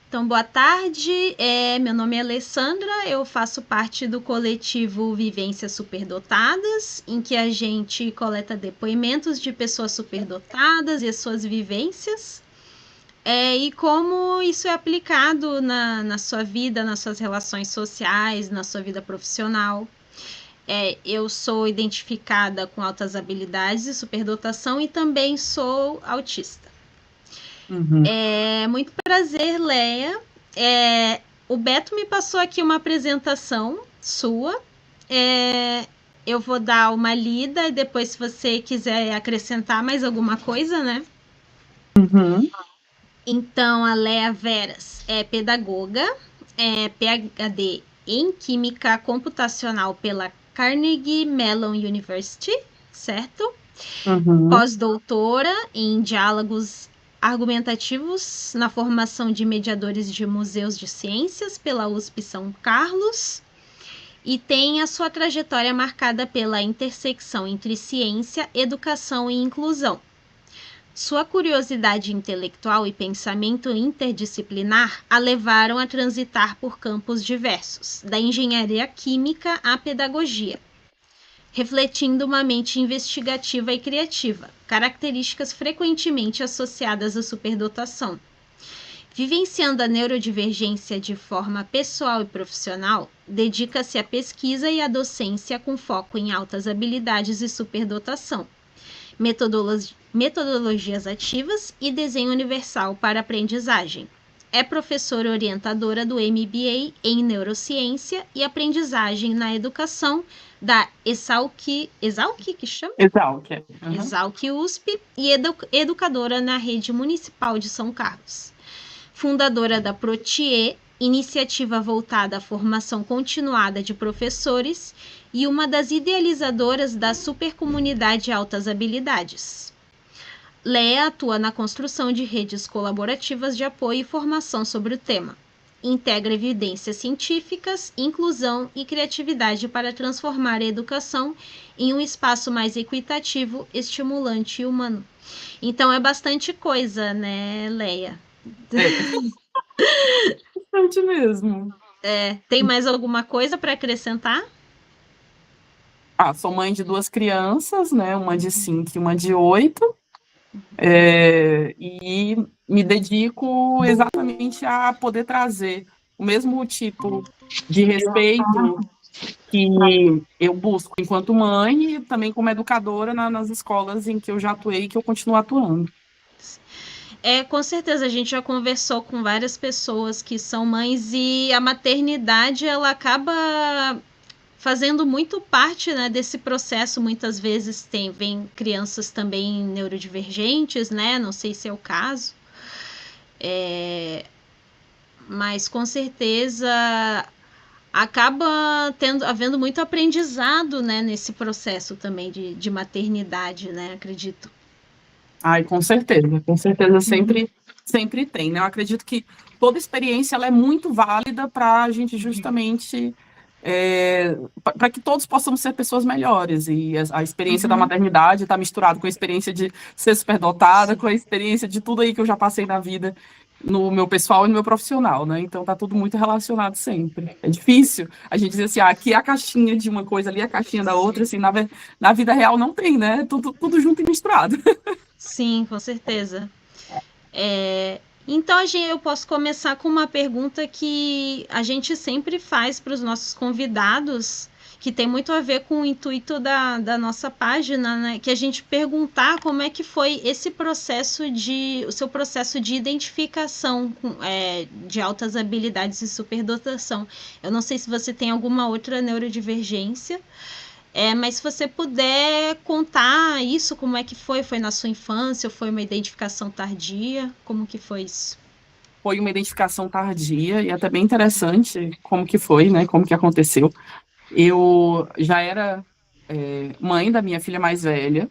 Então, boa tarde, meu nome é Alessandra, eu faço parte do coletivo Vivências Superdotadas, em que a gente coleta depoimentos de pessoas superdotadas e as suas vivências, e como isso é aplicado na sua vida, nas suas relações sociais, na sua vida profissional. Eu sou identificada com altas habilidades e superdotação e também sou autista. Muito prazer, Leia. O Beto me passou aqui uma apresentação sua. Eu vou dar uma lida e depois, se você quiser acrescentar mais alguma coisa, né? Então, a Leia Veras é pedagoga, é PhD em Química Computacional pela Carnegie Mellon University, certo? Pós-doutora em Diálogos Argumentativos na formação de mediadores de museus de ciências pela USP São Carlos e tem a sua trajetória marcada pela intersecção entre ciência, educação e inclusão. Sua curiosidade intelectual e pensamento interdisciplinar a levaram a transitar por campos diversos, da engenharia química à pedagogia, refletindo uma mente investigativa e criativa, características frequentemente associadas à superdotação. Vivenciando a neurodivergência de forma pessoal e profissional, dedica-se à pesquisa e à docência com foco em altas habilidades e superdotação, metodologias ativas e desenho universal para aprendizagem. É professora orientadora do MBA em Neurociência e Aprendizagem na Educação da Exalc que chama? Exalc USP e educadora na Rede Municipal de São Carlos. Fundadora da Protier, iniciativa voltada à formação continuada de professores e uma das idealizadoras da Supercomunidade Altas Habilidades. Leia atua na construção de redes colaborativas de apoio e formação sobre o tema. Integra evidências científicas, inclusão e criatividade para transformar a educação em um espaço mais equitativo, estimulante e humano. Então, é bastante coisa, né, Leia? Bastante mesmo. Tem mais alguma coisa para acrescentar? Sou mãe de 2 crianças, né? Uma de 5 e uma de 8. E me dedico exatamente a poder trazer o mesmo tipo de respeito que eu busco enquanto mãe e também como educadora nas escolas em que eu já atuei e que eu continuo atuando. Com certeza, a gente já conversou com várias pessoas que são mães e a maternidade, ela acaba fazendo muito parte, né, desse processo. Muitas vezes vem crianças também neurodivergentes, né? Não sei se é o caso. Mas com certeza acaba havendo muito aprendizado, né, nesse processo também de maternidade, né? Acredito. Com certeza sempre tem, né? Eu acredito que toda experiência ela é muito válida para a gente justamente para que todos possamos ser pessoas melhores, e a experiência da maternidade está misturada com a experiência de ser superdotada, com a experiência de tudo aí que eu já passei na vida, no meu pessoal e no meu profissional, né? Então tá tudo muito relacionado sempre. É difícil a gente dizer assim, aqui é a caixinha de uma coisa, ali é a caixinha da outra, assim, na vida real não tem, né? Tudo junto e misturado. Sim, com certeza. Então, eu posso começar com uma pergunta que a gente sempre faz para os nossos convidados, que tem muito a ver com o intuito da nossa página, né? Que a gente perguntar como é que foi esse processo o seu processo de identificação de altas habilidades e superdotação. Eu não sei se você tem alguma outra neurodivergência, mas se você puder contar isso, como é que foi? Foi na sua infância ou foi uma identificação tardia? Como que foi isso? Foi uma identificação tardia e até bem interessante como que foi, né? Como que aconteceu. Eu já era mãe da minha filha mais velha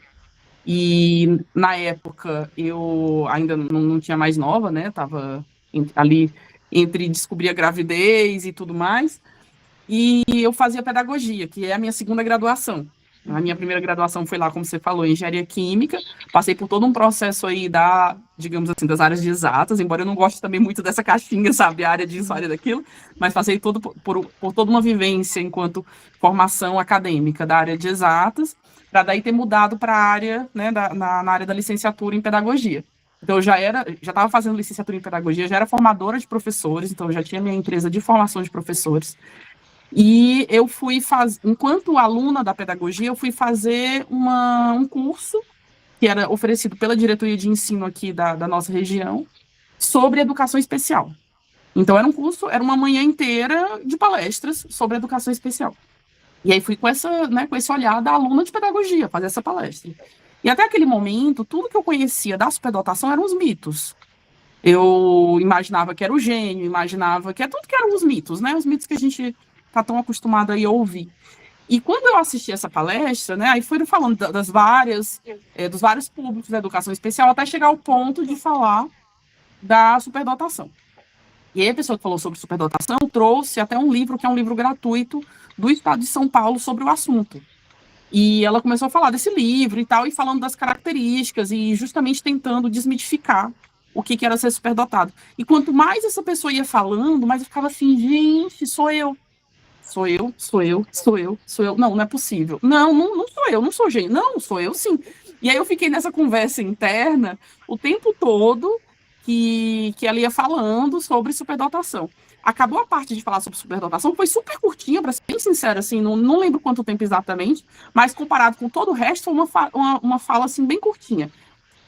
e na época eu ainda não tinha mais nova, né? Tava ali entre descobrir a gravidez e tudo mais. E eu fazia pedagogia, que é a minha segunda graduação. A minha primeira graduação foi lá, como você falou, em engenharia química. Passei por todo um processo aí digamos assim, das áreas de exatas, embora eu não goste também muito dessa caixinha, sabe, área disso, área daquilo, mas passei por toda uma vivência enquanto formação acadêmica da área de exatas, para daí ter mudado para a área, né, na área da licenciatura em pedagogia. Então, eu já estava fazendo licenciatura em pedagogia, já era formadora de professores, então eu já tinha minha empresa de formação de professores. E eu fui fazer, enquanto aluna da pedagogia, eu fui fazer um curso que era oferecido pela diretoria de ensino aqui da nossa região sobre educação especial. Então, era uma manhã inteira de palestras sobre educação especial. E aí fui com esse olhar da aluna de pedagogia fazer essa palestra. E até aquele momento, tudo que eu conhecia da superdotação eram os mitos. Eu imaginava que era o gênio, imaginava que tudo que eram os mitos, né? Os mitos que a gente está tão acostumado aí a ouvir. E quando eu assisti essa palestra, né, aí foram falando dos vários públicos da educação especial, até chegar ao ponto de falar da superdotação. E aí a pessoa que falou sobre superdotação trouxe até um livro, que é um livro gratuito do Estado de São Paulo sobre o assunto. E ela começou a falar desse livro e tal, e falando das características, e justamente tentando desmitificar o que era ser superdotado. E quanto mais essa pessoa ia falando, mais eu ficava assim, gente, sou eu. Não, não é possível. Não sou eu, não sou gênio. Não, sou eu sim. E aí eu fiquei nessa conversa interna o tempo todo que ela ia falando sobre superdotação. Acabou a parte de falar sobre superdotação, foi super curtinha, para ser bem sincera, assim, não lembro quanto tempo exatamente, mas comparado com todo o resto, foi uma fala assim, bem curtinha.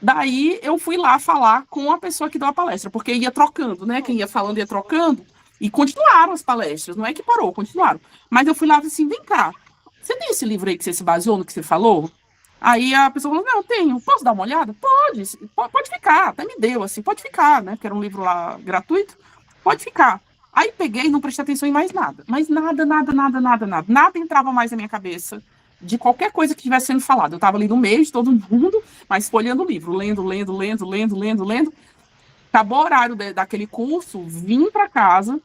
Daí eu fui lá falar com a pessoa que deu a palestra, porque ia trocando, né? Quem ia falando ia trocando, e continuaram as palestras, não é que parou, continuaram. Mas eu fui lá e assim, vem cá, você tem esse livro aí que você se baseou no que você falou? Aí a pessoa falou, não, tenho, posso dar uma olhada? Pode ficar, até me deu, assim, pode ficar, né? Porque era um livro lá gratuito, pode ficar. Aí peguei e não prestei atenção em mais nada. Mas nada. Nada entrava mais na minha cabeça de qualquer coisa que estivesse sendo falada. Eu estava ali no meio de todo mundo, mas folheando o livro, lendo. Acabou o horário daquele curso, vim para casa.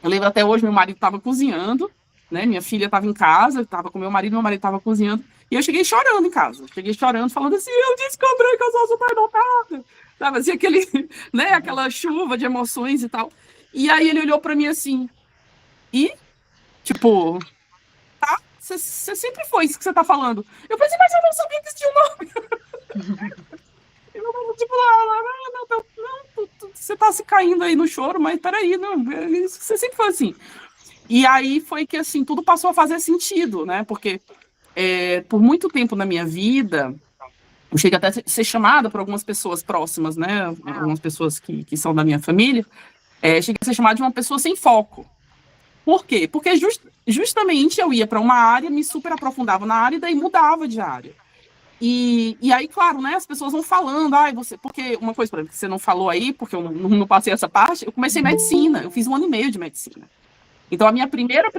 Eu lembro até hoje, meu marido estava cozinhando, né? Minha filha estava em casa, estava com meu marido estava cozinhando. E eu cheguei chorando em casa. Cheguei chorando, falando assim, eu descobri que eu sou superdotada. Sabe, assim, né, aquela chuva de emoções e tal. E aí ele olhou para mim assim, tipo, tá, você sempre foi isso que você tá falando. Eu falei assim, mas eu não sabia que existia um nome. Tipo, você tá se caindo aí no choro, mas peraí, não, você sempre foi assim. E aí foi que, assim, tudo passou a fazer sentido, né, porque por muito tempo na minha vida, eu cheguei até a ser chamada por algumas pessoas próximas, né, algumas pessoas que são da minha família, cheguei a ser chamada de uma pessoa sem foco. Por quê? Porque justamente eu ia para uma área, me super aprofundava na área e daí mudava de área. E aí, claro, né, as pessoas vão falando, porque uma coisa, por exemplo, que você não falou aí, porque eu não passei essa parte, eu comecei medicina, eu fiz 1 ano e meio de medicina. Então, a minha primeira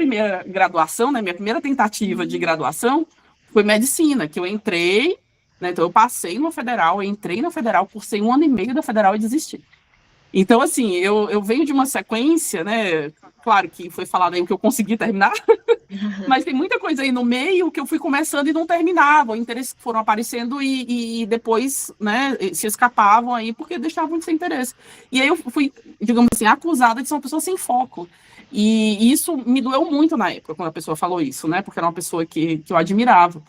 graduação, né, minha primeira tentativa de graduação foi medicina, que eu entrei, né, então eu passei no federal, eu entrei na federal, cursei 1 ano e meio da federal e desisti. Então, assim, eu venho de uma sequência, né? Claro que foi falado aí o que eu consegui terminar, mas tem muita coisa aí no meio que eu fui começando e não terminava, interesses que foram aparecendo e depois, né, se escapavam aí porque deixavam de ser interesse. E aí eu fui, digamos assim, acusada de ser uma pessoa sem foco. E isso me doeu muito na época, quando a pessoa falou isso, né? Porque era uma pessoa que eu admirava.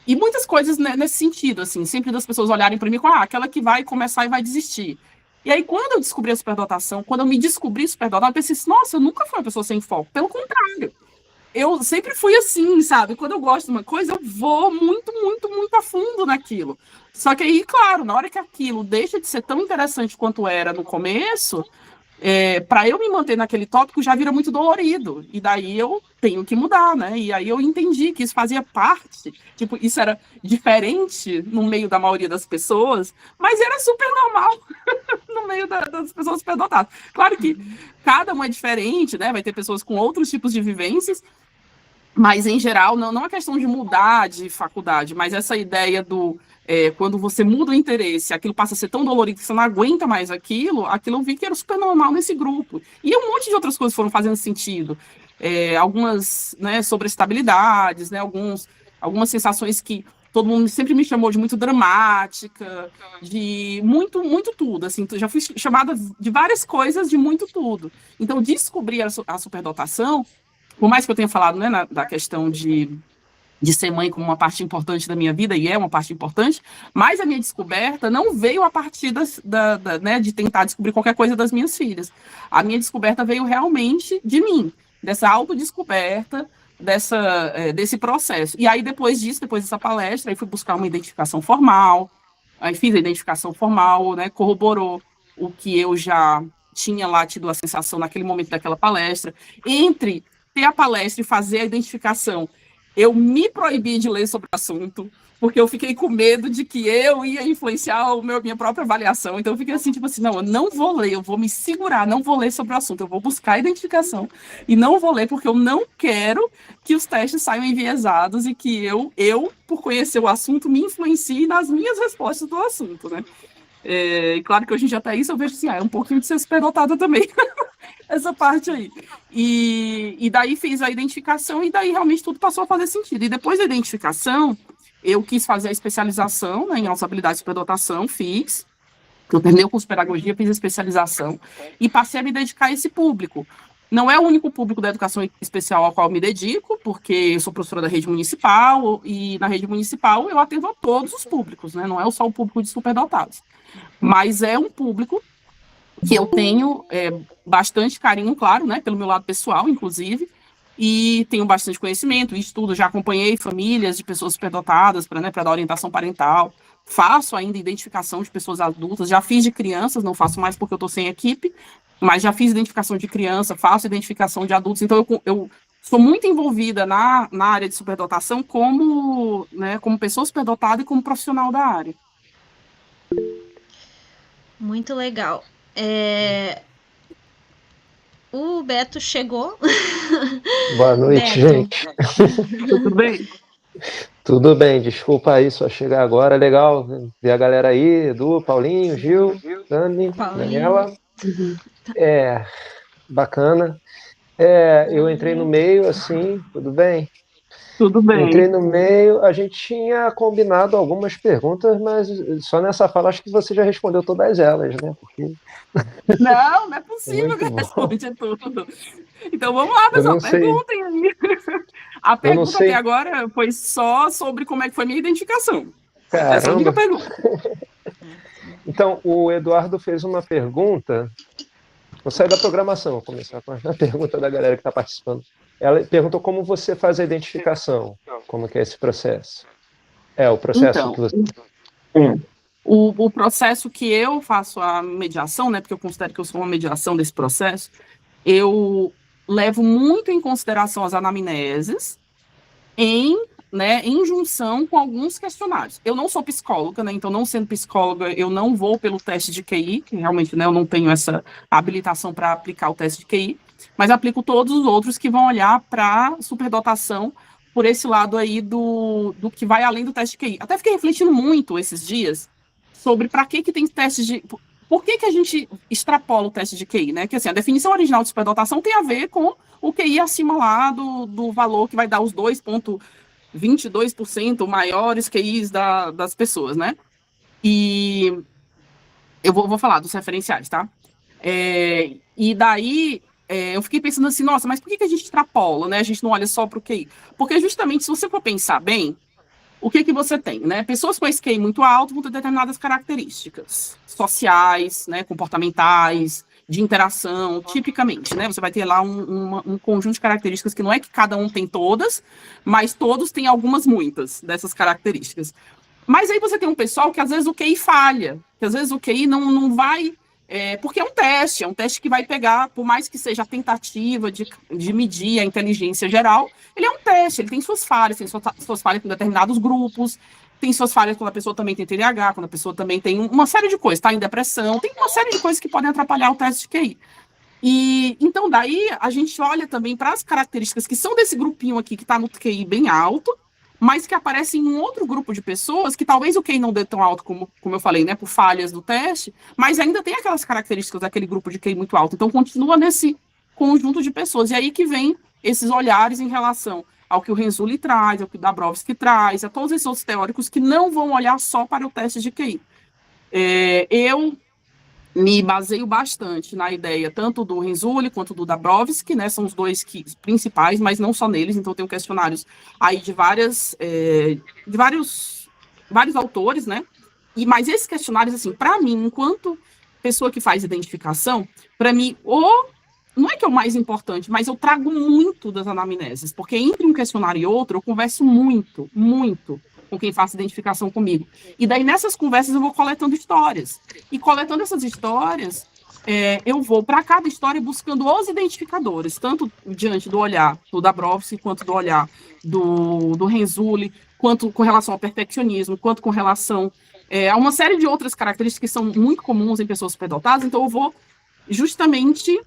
E muitas coisas, né, nesse sentido, assim, sempre das pessoas olharem para mim com aquela que vai começar e vai desistir. E aí, quando eu descobri a superdotação, quando eu me descobri superdotada, eu pensei assim, nossa, eu nunca fui uma pessoa sem foco. Pelo contrário, eu sempre fui assim, sabe? Quando eu gosto de uma coisa, eu vou muito a fundo naquilo. Só que aí, claro, na hora que aquilo deixa de ser tão interessante quanto era no começo, para eu me manter naquele tópico já vira muito dolorido. E daí eu tenho que mudar, né? E aí eu entendi que isso fazia parte, tipo, isso era diferente no meio da maioria das pessoas, mas era super normal no meio das pessoas superdotadas. Claro que cada um é diferente, né? Vai ter pessoas com outros tipos de vivências, mas em geral, não é questão de mudar de faculdade, mas essa ideia quando você muda o interesse, aquilo passa a ser tão dolorido que você não aguenta mais aquilo eu vi que era super normal nesse grupo. E um monte de outras coisas foram fazendo sentido. Algumas, né, sobre estabilidades, né, alguns algumas sensações que todo mundo sempre me chamou de muito dramática, de muito, muito tudo, assim, já fui chamada de várias coisas, de muito tudo. Então, descobrir a superdotação, por mais que eu tenha falado, né, da questão de ser mãe como uma parte importante da minha vida, e é uma parte importante, mas a minha descoberta não veio a partir né, de tentar descobrir qualquer coisa das minhas filhas. A minha descoberta veio realmente de mim, dessa autodescoberta, desse processo. E aí, depois dessa palestra, aí fui buscar uma identificação formal, aí fiz a identificação formal, né, corroborou o que eu já tinha lá tido a sensação naquele momento daquela palestra. Entre ter a palestra e fazer a identificação, eu me proibi de ler sobre o assunto, porque eu fiquei com medo de que eu ia influenciar minha própria avaliação. Então, eu fiquei assim, tipo assim, não, eu não vou ler, eu vou me segurar, não vou ler sobre o assunto, eu vou buscar a identificação e não vou ler, porque eu não quero que os testes saiam enviesados e que eu, por conhecer o assunto, me influencie nas minhas respostas do assunto, né? E claro que hoje em dia até isso eu vejo assim, é um pouquinho de ser superdotada também. Essa parte aí. E daí fiz a identificação e daí realmente tudo passou a fazer sentido. E depois da identificação, eu quis fazer a especialização, né, em usabilidade e superdotação, fiz. Eu terminei o curso de pedagogia, fiz a especialização e passei a me dedicar a esse público. Não é o único público da educação especial ao qual eu me dedico, porque eu sou professora da rede municipal e na rede municipal eu atendo a todos os públicos, né? Não é só o público de superdotados. Mas é um público que eu tenho bastante carinho, claro, né, pelo meu lado pessoal, inclusive, e tenho bastante conhecimento, estudo, já acompanhei famílias de pessoas superdotadas para, né, dar orientação parental, faço ainda identificação de pessoas adultas, já fiz de crianças, não faço mais porque eu estou sem equipe, mas já fiz identificação de criança, faço identificação de adultos, então eu sou muito envolvida na área de superdotação como, né, como pessoa superdotada e como profissional da área. Muito legal. O Beto chegou. Boa noite, Beto. gente. Tudo bem? Tudo bem, desculpa aí só chegar agora. Legal ver a galera aí, Edu, Paulinho, Gil, Dani, Daniela. Bacana. Eu entrei no meio, assim, tudo bem? Tudo bem. Entrei no meio, a gente tinha combinado algumas perguntas, mas só nessa fala acho que você já respondeu todas elas, né? Porque... Não é possível que eu responda tudo. Então vamos lá, pessoal, perguntem aí. A pergunta até agora foi só sobre como é que foi a minha identificação. Caramba. Essa é a única pergunta. Então, o Eduardo fez uma pergunta. Vou sair da programação, vou começar com a pergunta da galera que está participando. Ela perguntou como você faz a identificação, como que é esse processo. O processo então, que você... O processo que eu faço a mediação, né, porque eu considero que eu sou uma mediação desse processo, eu levo muito em consideração as anamneses em junção com alguns questionários. Eu não sou psicóloga, né, então não sendo psicóloga, eu não vou pelo teste de QI, que realmente, né, eu não tenho essa habilitação para aplicar o teste de QI, mas aplico todos os outros que vão olhar para superdotação por esse lado aí do que vai além do teste de QI. Até fiquei refletindo muito esses dias sobre para que tem teste de... Por que a gente extrapola o teste de QI, né? Que assim, a definição original de superdotação tem a ver com o QI acima lá do valor que vai dar os 2,22% maiores QIs das pessoas, né? E eu vou falar dos referenciais, tá? E daí eu fiquei pensando assim, nossa, mas por que a gente extrapola, né? A gente não olha só para o QI? Porque justamente, se você for pensar bem, o que você tem, né? Pessoas com esse QI muito alto vão ter determinadas características sociais, né, comportamentais, de interação, tipicamente, né? Você vai ter lá um conjunto de características que não é que cada um tem todas, mas todos têm muitas dessas características. Mas aí você tem um pessoal que às vezes o QI falha, que às vezes o QI não vai... porque é um teste que vai pegar, por mais que seja a tentativa de medir a inteligência geral, ele é um teste, ele tem suas falhas com determinados grupos, tem suas falhas quando a pessoa também tem TDAH, quando a pessoa também tem uma série de coisas, está em depressão, tem uma série de coisas que podem atrapalhar o teste de QI. E então daí a gente olha também para as características que são desse grupinho aqui que está no QI bem alto, mas que aparecem em um outro grupo de pessoas que talvez o QI não dê tão alto como eu falei, né, por falhas do teste, mas ainda tem aquelas características daquele grupo de QI muito alto. Então, continua nesse conjunto de pessoas. E aí que vem esses olhares em relação ao que o Renzulli traz, ao que o Dabrowski traz, a todos esses outros teóricos que não vão olhar só para o teste de QI. Eu me baseio bastante na ideia tanto do Renzulli quanto do Dabrowski, né, são os dois principais, mas não só neles, então tem questionários aí de vários autores, né, mas esses questionários, assim, para mim, enquanto pessoa que faz identificação, para mim, não é que é o mais importante, mas eu trago muito das anamneses, porque entre um questionário e outro, eu converso muito, muito com quem faz identificação comigo. E daí, nessas conversas, eu vou coletando histórias. E coletando essas histórias, eu vou para cada história buscando os identificadores, tanto diante do olhar do Dabrowski, quanto do olhar do Renzulli, quanto com relação ao perfeccionismo, quanto com relação a uma série de outras características que são muito comuns em pessoas superdotadas. Então, eu vou justamente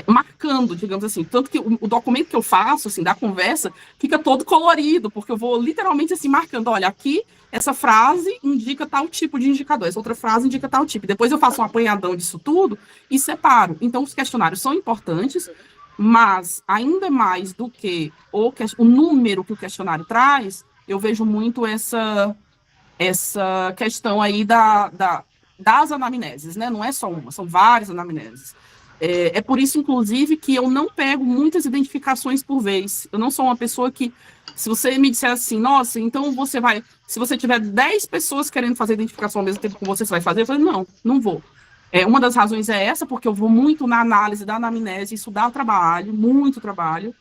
marcando, digamos assim, tanto que o documento que eu faço, assim, da conversa, fica todo colorido, porque eu vou literalmente, assim, marcando, olha, aqui, essa frase indica tal tipo de indicador, essa outra frase indica tal tipo, depois eu faço um apanhadão disso tudo e separo. Então, os questionários são importantes, mas, ainda mais do que o número que o questionário traz, eu vejo muito essa questão aí das anamneses, né? Não é só uma, são várias anamneses. É por isso, inclusive, que eu não pego muitas identificações por vez. Eu não sou uma pessoa que, se você me disser assim, nossa, então se você tiver 10 pessoas querendo fazer identificação ao mesmo tempo com você vai fazer? Eu falei, não vou. Uma das razões é essa, porque eu vou muito na análise da anamnese, isso dá trabalho, muito trabalho,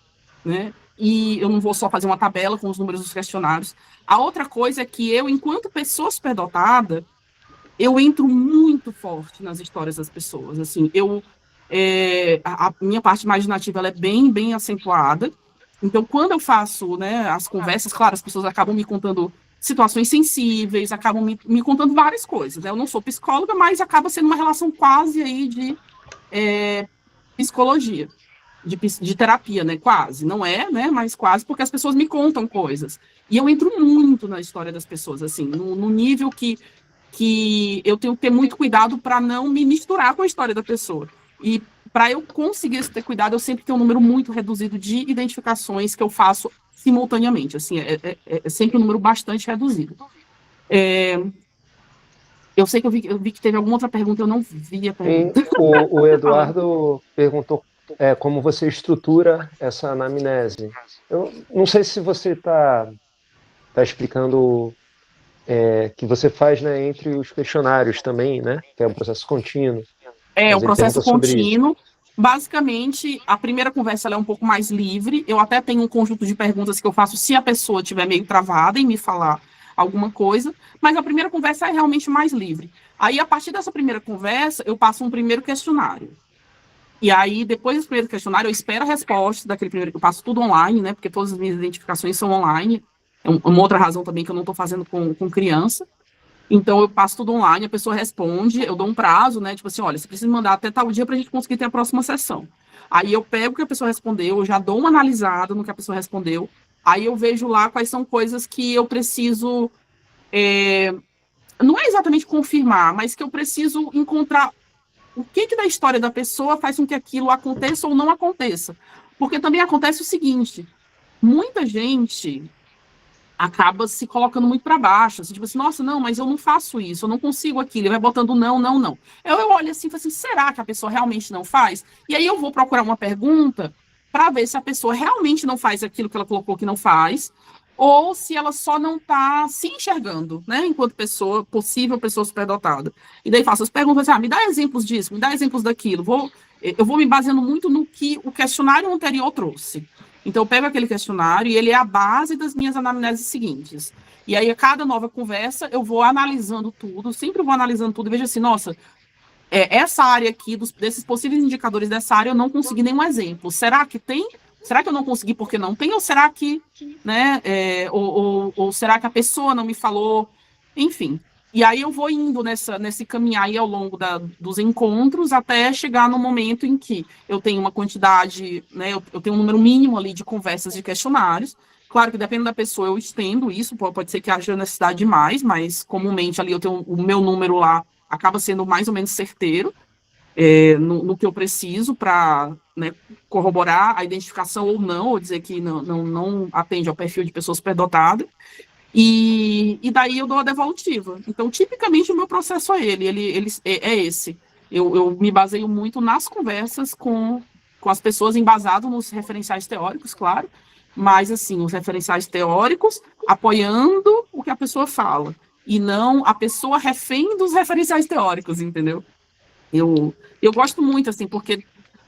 né? E eu não vou só fazer uma tabela com os números dos questionários. A outra coisa é que eu, enquanto pessoa superdotada, eu entro muito forte nas histórias das pessoas, assim, a minha parte imaginativa ela é bem, bem acentuada. Então, quando eu faço, né, as conversas, claro, as pessoas acabam me contando situações sensíveis, acabam me contando várias coisas, né? Eu não sou psicóloga, mas acaba sendo uma relação quase aí de psicologia, de terapia, né? Quase, não é, né? Mas quase, porque as pessoas me contam coisas. E eu entro muito na história das pessoas, assim, no nível que eu tenho que ter muito cuidado para não me misturar com a história da pessoa. E para eu conseguir ter cuidado, eu sempre tenho um número muito reduzido de identificações que eu faço simultaneamente. Assim, é sempre um número bastante reduzido. Eu sei que eu vi que teve alguma outra pergunta, eu não vi a pergunta. O Eduardo perguntou como você estrutura essa anamnese. Eu não sei se você está explicando que você faz, né, entre os questionários também, né, que é um processo contínuo. O processo contínuo. Basicamente, a primeira conversa ela é um pouco mais livre. Eu até tenho um conjunto de perguntas que eu faço se a pessoa estiver meio travada em me falar alguma coisa, mas a primeira conversa é realmente mais livre. Aí, a partir dessa primeira conversa, eu passo um primeiro questionário. E aí, depois desse primeiro questionário, eu espero a resposta daquele primeiro, eu passo tudo online, né, porque todas as minhas identificações são online. É uma outra razão também que eu não estou fazendo com criança. Então, eu passo tudo online, a pessoa responde, eu dou um prazo, né? Tipo assim, olha, você precisa mandar até tal dia para a gente conseguir ter a próxima sessão. Aí eu pego o que a pessoa respondeu, eu já dou uma analisada no que a pessoa respondeu, aí eu vejo lá quais são coisas que eu preciso, não é exatamente confirmar, mas que eu preciso encontrar o que da história da pessoa faz com que aquilo aconteça ou não aconteça. Porque também acontece o seguinte, muita gente acaba se colocando muito para baixo, assim, tipo assim, nossa, não, mas eu não faço isso, eu não consigo aquilo, ele vai botando não, não, não. Eu olho assim e falo assim, será que a pessoa realmente não faz? E aí eu vou procurar uma pergunta para ver se a pessoa realmente não faz aquilo que ela colocou que não faz, ou se ela só não está se enxergando, né, enquanto possível pessoa superdotada. E daí faço as perguntas, me dá exemplos disso, me dá exemplos daquilo, eu vou me baseando muito no que o questionário anterior trouxe. Então, eu pego aquele questionário e ele é a base das minhas anamneses seguintes. E aí, a cada nova conversa, eu vou analisando tudo, sempre vou analisando tudo e vejo assim, nossa, essa área aqui, desses possíveis indicadores dessa área, eu não consegui nenhum exemplo. Será que tem? Será que eu não consegui porque não tem? Ou será que, né, ou será que a pessoa não me falou? Enfim. E aí eu vou indo nesse caminhar aí ao longo dos encontros até chegar no momento em que eu tenho uma quantidade, né, eu tenho um número mínimo ali de conversas de questionários. Claro que dependendo da pessoa eu estendo isso, pode ser que haja necessidade de mais, mas comumente ali eu tenho o meu número lá, acaba sendo mais ou menos certeiro. no que eu preciso para, né, corroborar a identificação ou não, ou dizer que não atende ao perfil de pessoa superdotada, e daí eu dou a devolutiva. Então, tipicamente, o meu processo é esse. Eu me baseio muito nas conversas com as pessoas, embasado nos referenciais teóricos, claro, mas, assim, os referenciais teóricos apoiando o que a pessoa fala, e não a pessoa refém dos referenciais teóricos, entendeu? Eu gosto muito, assim, porque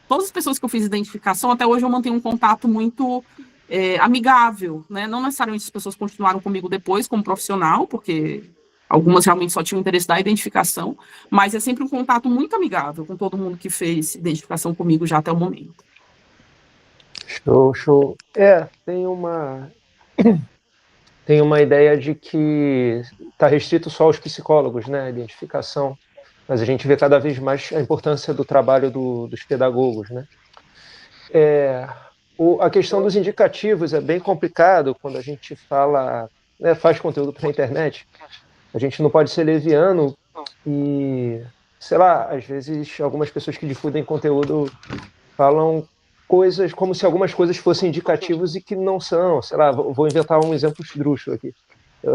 todas as pessoas que eu fiz identificação, até hoje eu mantenho um contato muito amigável, né? Não necessariamente as pessoas continuaram comigo depois como profissional, porque algumas realmente só tinham interesse da identificação, mas é sempre um contato muito amigável com todo mundo que fez identificação comigo já até o momento. Show, show. Tem uma ideia de que está restrito só aos psicólogos, né, a identificação, mas a gente vê cada vez mais a importância do trabalho dos pedagogos, né? A questão dos indicativos é bem complicado quando a gente fala, né, faz conteúdo para a internet. A gente não pode ser leviano e, sei lá, às vezes algumas pessoas que difundem conteúdo falam coisas como se algumas coisas fossem indicativos e que não são. Sei lá, vou inventar um exemplo esdrúxulo aqui.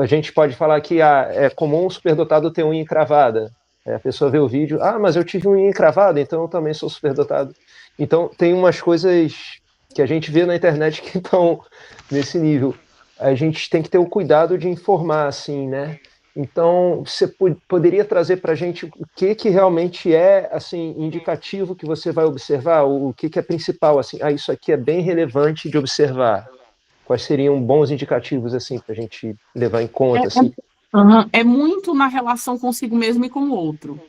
A gente pode falar que é comum um superdotado ter unha encravada. A pessoa vê o vídeo, mas eu tive unha encravada, então eu também sou superdotado. Então tem umas coisas que a gente vê na internet que estão nesse nível. A gente tem que ter o cuidado de informar, assim, né? Então, você poderia trazer para a gente o que realmente é, assim, indicativo que você vai observar? O que é principal, assim? Isso aqui é bem relevante de observar. Quais seriam bons indicativos, assim, para a gente levar em conta, assim? É muito na relação consigo mesmo e com o outro.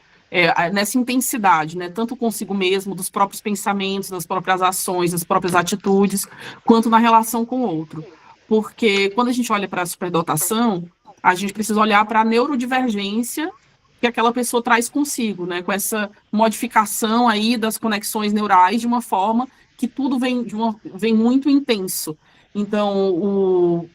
Nessa intensidade, né? Tanto consigo mesmo, dos próprios pensamentos, das próprias ações, das próprias atitudes, quanto na relação com o outro. Porque quando a gente olha para a superdotação, a gente precisa olhar para a neurodivergência que aquela pessoa traz consigo, né? Com essa modificação aí das conexões neurais de uma forma que tudo vem muito intenso. Então,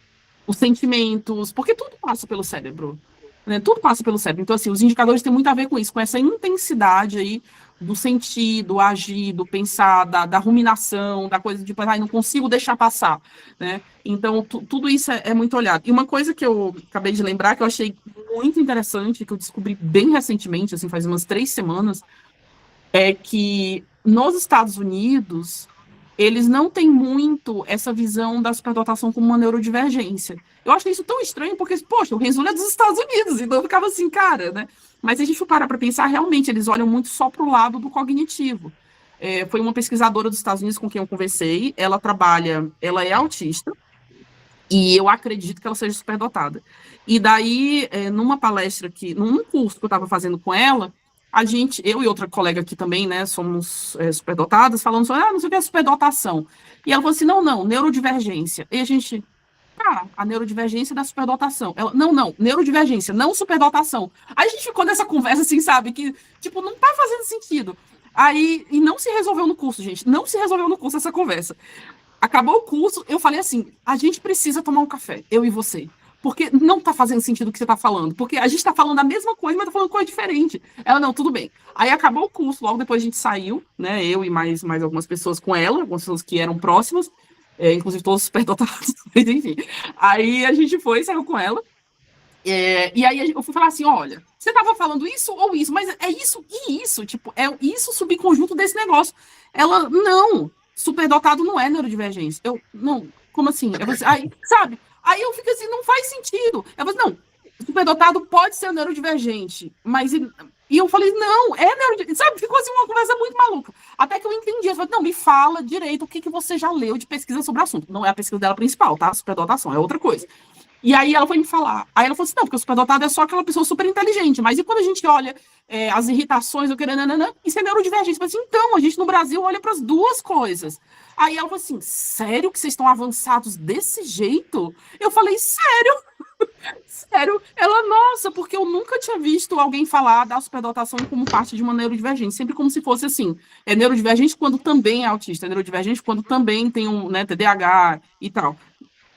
os sentimentos, porque tudo passa pelo cérebro, né? Tudo passa pelo cérebro. Então, assim, os indicadores têm muito a ver com isso, com essa intensidade aí do sentir, do agir, do pensar, da ruminação, da coisa de, não consigo deixar passar, né? Então, tudo isso é muito olhado. E uma coisa que eu acabei de lembrar, que eu achei muito interessante, que eu descobri bem recentemente, assim, faz umas 3 semanas, é que nos Estados Unidos, eles não têm muito essa visão da superdotação como uma neurodivergência. Eu acho isso tão estranho, porque, poxa, o Renzo é dos Estados Unidos, então eu ficava assim, cara, né? Mas se a gente for parar para pensar, realmente, eles olham muito só para o lado do cognitivo. Foi uma pesquisadora dos Estados Unidos com quem eu conversei, ela é autista, e eu acredito que ela seja superdotada. E daí, numa palestra num curso que eu estava fazendo com ela, eu e outra colega aqui também, né, somos superdotadas, falando sobre, não sei o que é superdotação. E ela falou assim, não, neurodivergência. E a gente, a neurodivergência da superdotação. Ela, não, neurodivergência, não superdotação. Aí a gente ficou nessa conversa, assim, sabe, que, tipo, não tá fazendo sentido. Aí, e não se resolveu no curso, gente, não se resolveu no curso essa conversa. Acabou o curso, eu falei assim, a gente precisa tomar um café, eu e você. Porque não tá fazendo sentido o que você tá falando. Porque a gente tá falando a mesma coisa, mas tá falando coisa diferente. Ela, não, tudo bem. Aí acabou o curso, logo depois a gente saiu, né? Eu e mais algumas pessoas com ela, algumas pessoas que eram próximas, inclusive todos superdotados, mas enfim. Aí a gente saiu com ela. E aí eu fui falar assim, olha, você tava falando isso ou isso, mas é isso e isso, tipo, é isso subconjunto desse negócio. Ela, não, superdotado não é neurodivergência. Eu, não, como assim? Aí, sabe? Aí eu fico assim, não faz sentido. Eu falei, não, superdotado pode ser neurodivergente, mas... E eu falei, não, é neurodivergente. Sabe, ficou assim uma conversa muito maluca. Até que eu entendi. Eu falei, não, me fala direito o que você já leu de pesquisa sobre o assunto. Não é a pesquisa dela principal, tá? Superdotação, é outra coisa. E aí ela foi me falar. Aí ela falou assim, não, porque o superdotado é só aquela pessoa super inteligente. Mas e quando a gente olha as irritações, isso é neurodivergência. Eu falei assim, então, a gente no Brasil olha para as duas coisas. Aí ela falou assim, sério que vocês estão avançados desse jeito? Eu falei, sério? Sério? Ela, nossa, porque eu nunca tinha visto alguém falar da superdotação como parte de uma neurodivergência. Sempre como se fosse assim, é neurodivergente quando também é autista, é neurodivergente quando também tem um, né, TDAH e tal.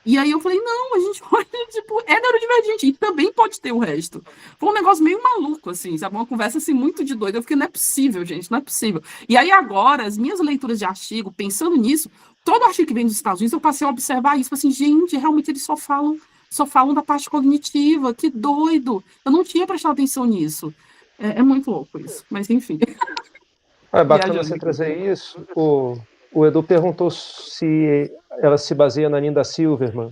E aí eu falei, não, a gente pode, tipo, é neurodivergente, e também pode ter o resto. Foi um negócio meio maluco, assim, sabe? Uma conversa, assim, muito de doido. Eu fiquei, não é possível, gente, não é possível. E aí agora, as minhas leituras de artigo, pensando nisso, todo artigo que vem dos Estados Unidos, eu passei a observar isso, assim, gente, realmente eles só falam da parte cognitiva, que doido. Eu não tinha prestado atenção nisso. É muito louco isso, mas enfim. É bacana Viajando você aqui. trazer isso. O Edu perguntou se ela se baseia na Linda Silverman.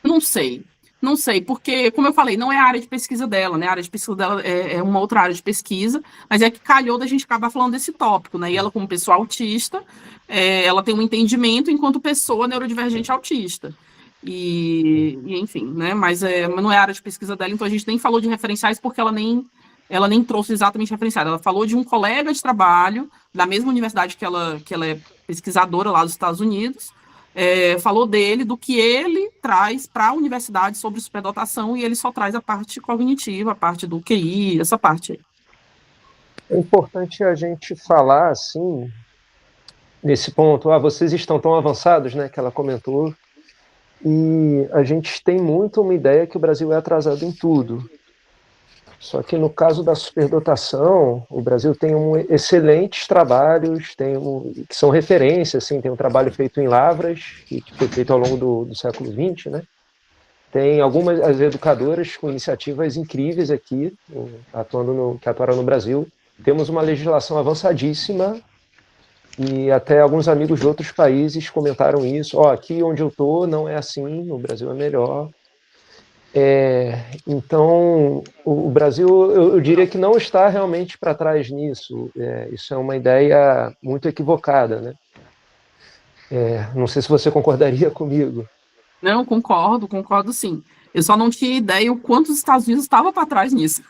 Não sei, não sei, porque, como eu falei, não é a área de pesquisa dela, né? A área de pesquisa dela é uma outra área de pesquisa, mas é que calhou da gente acabar falando desse tópico, né? E ela, como pessoa autista, ela tem um entendimento enquanto pessoa neurodivergente autista. Enfim, né? Mas não é a área de pesquisa dela, então a gente nem falou de referenciais porque ela nem trouxe exatamente referenciais. Ela falou de um colega de trabalho da mesma universidade que ela é pesquisadora lá dos Estados Unidos, falou dele, do que ele traz para a universidade sobre superdotação, e ele só traz a parte cognitiva, a parte do QI, essa parte aí. É importante a gente falar, assim, nesse ponto, vocês estão tão avançados, né, que ela comentou, e a gente tem muito uma ideia que o Brasil é atrasado em tudo. Só que no caso da superdotação, o Brasil tem excelentes trabalhos, que são referências, assim, tem um trabalho feito em Lavras, que foi feito ao longo do século XX, né? Tem algumas as educadoras com iniciativas incríveis aqui, que atuaram no Brasil. Temos uma legislação avançadíssima, e até alguns amigos de outros países comentaram isso. Aqui onde eu estou não é assim, no Brasil é melhor. Então, o Brasil, eu diria que não está realmente para trás nisso. Isso é uma ideia muito equivocada, né? Não sei se você concordaria comigo. Não, concordo sim. Eu só não tinha ideia o quanto os Estados Unidos estavam para trás nisso.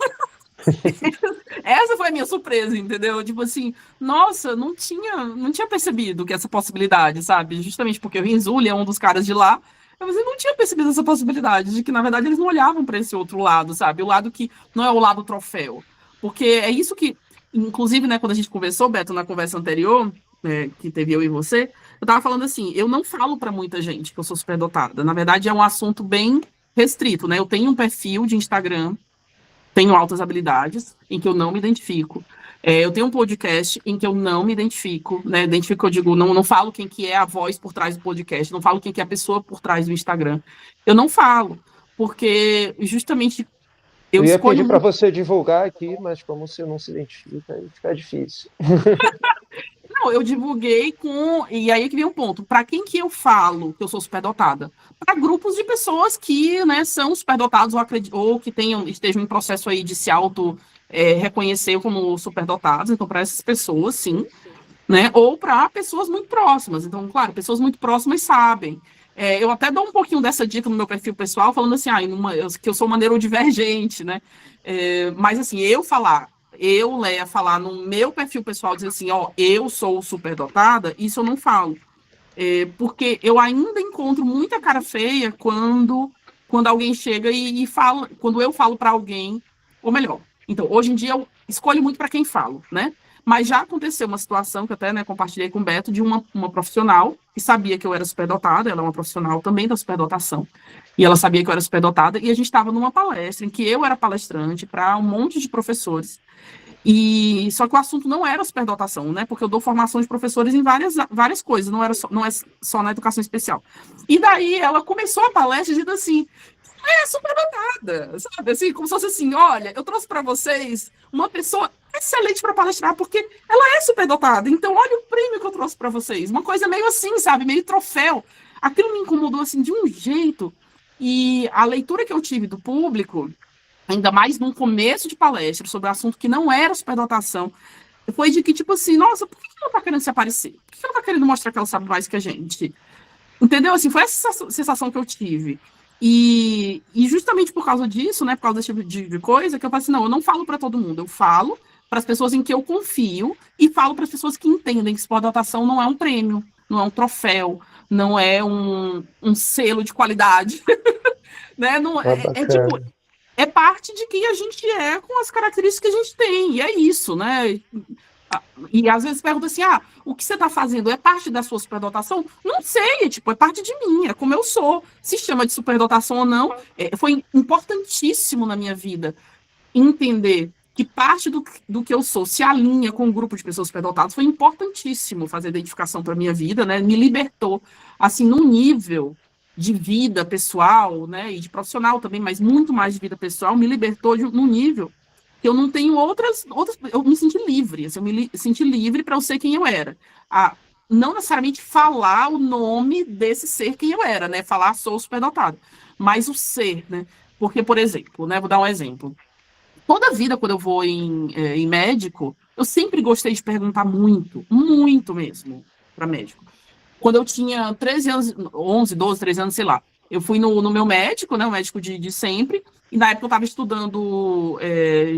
Essa foi a minha surpresa, entendeu? Tipo assim, nossa, não tinha percebido que essa possibilidade, sabe? Justamente porque o Rinzuli é um dos caras de lá, mas eu não tinha percebido essa possibilidade de que, na verdade, eles não olhavam para esse outro lado, sabe? O lado que não é o lado troféu. Porque é isso que, inclusive, né, quando a gente conversou, Beto, na conversa anterior, que teve eu e você, eu tava falando assim, eu não falo para muita gente que eu sou superdotada. Na verdade, é um assunto bem restrito, né? Eu tenho um perfil de Instagram, tenho altas habilidades, em que eu não me identifico. Eu tenho um podcast em que eu não me identifico, né? Identifico, eu digo, não falo quem que é a voz por trás do podcast, não falo quem que é a pessoa por trás do Instagram. Eu não falo, porque justamente eu Eu ia escolho pedir para muito. você divulgar aqui, mas como você não se identifica, aí fica difícil. Não, eu divulguei com. E aí que vem um ponto. Para quem que eu falo que eu sou superdotada? Para grupos de pessoas que, né, são superdotados ou que estejam em processo aí de se auto reconhecer como superdotados. Então, para essas pessoas, sim, né? Ou para pessoas muito próximas. Então, claro, pessoas muito próximas sabem. Eu até dou um pouquinho dessa dica no meu perfil pessoal, falando assim, que eu sou uma neurodivergente, né? Mas assim, Leia, falar no meu perfil pessoal, dizer assim, eu sou superdotada, isso eu não falo. Porque eu ainda encontro muita cara feia quando alguém chega e fala, quando eu falo para alguém, ou melhor, então, hoje em dia eu escolho muito para quem falo, né? Mas já aconteceu uma situação que eu até, né, compartilhei com o Beto, de uma profissional que sabia que eu era superdotada, ela é uma profissional também da superdotação, e ela sabia que eu era superdotada, e a gente estava numa palestra em que eu era palestrante para um monte de professores. E só que o assunto não era superdotação, né? Porque eu dou formação de professores em várias coisas, não é só na educação especial. E daí ela começou a palestra dizendo assim: superdotada, sabe? Assim, como se fosse assim: olha, eu trouxe para vocês uma pessoa excelente para palestrar, porque ela é superdotada. Então, olha o prêmio que eu trouxe para vocês. Uma coisa meio assim, sabe? Meio troféu. Aquilo me incomodou assim de um jeito. E a leitura que eu tive do público, ainda mais num começo de palestra, sobre um assunto que não era superdotação, foi de que, tipo assim, nossa, por que ela tá querendo se aparecer? Por que ela tá querendo mostrar que ela sabe mais que a gente? Entendeu? Assim, foi essa sensação que eu tive. E justamente por causa disso, né, por causa desse tipo de coisa, que eu falei assim, não, eu não falo para todo mundo, eu falo para as pessoas em que eu confio e falo para as pessoas que entendem que superdotação não é um prêmio, não é um troféu, não é um selo de qualidade, né? Não, tipo, Bacana. é parte de quem a gente é com as características que a gente tem, e é isso, né? E às vezes pergunta assim, o que você está fazendo é parte da sua superdotação? Não sei, é parte de mim, é como eu sou. Se chama de superdotação ou não, foi importantíssimo na minha vida entender que parte do que eu sou se alinha com um grupo de pessoas superdotadas. Foi importantíssimo fazer a identificação para a minha vida, né? Me libertou, assim, num nível de vida pessoal, né, e de profissional também, mas muito mais de vida pessoal, me libertou num nível que eu não tenho outras eu me senti livre, assim, eu me senti livre para eu ser quem eu era. Não necessariamente falar o nome desse ser quem eu era, né, falar sou superdotado, mas o ser, né, porque, por exemplo, né, vou dar um exemplo. Toda a vida, quando eu vou em médico, eu sempre gostei de perguntar muito, muito mesmo, para médico. Quando eu tinha 13 anos, 11, 12, 13 anos, sei lá, eu fui no meu médico, né, o médico de sempre, e na época eu estava estudando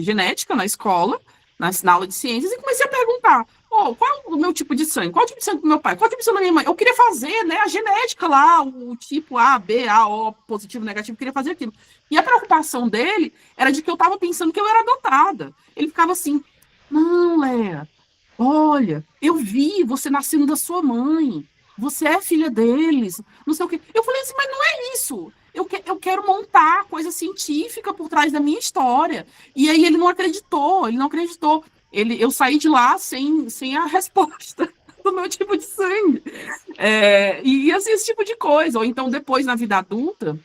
genética na escola, na aula de ciências, e comecei a perguntar, qual é o meu tipo de sangue? Qual é o tipo de sangue do meu pai? Qual é o tipo de sangue da minha mãe? Eu queria fazer, né, a genética lá, o tipo A, B, A, O, positivo, negativo, eu queria fazer aquilo. E a preocupação dele era de que eu estava pensando que eu era adotada. Ele ficava assim, não, Léa, olha, eu vi você nascendo da sua mãe. Você é filha deles, não sei o quê. Eu falei assim, mas não é isso. Eu quero montar coisa científica por trás da minha história. E aí ele não acreditou. Eu saí de lá sem a resposta do meu tipo de sangue. E assim, esse tipo de coisa. Ou então, depois, na vida adulta,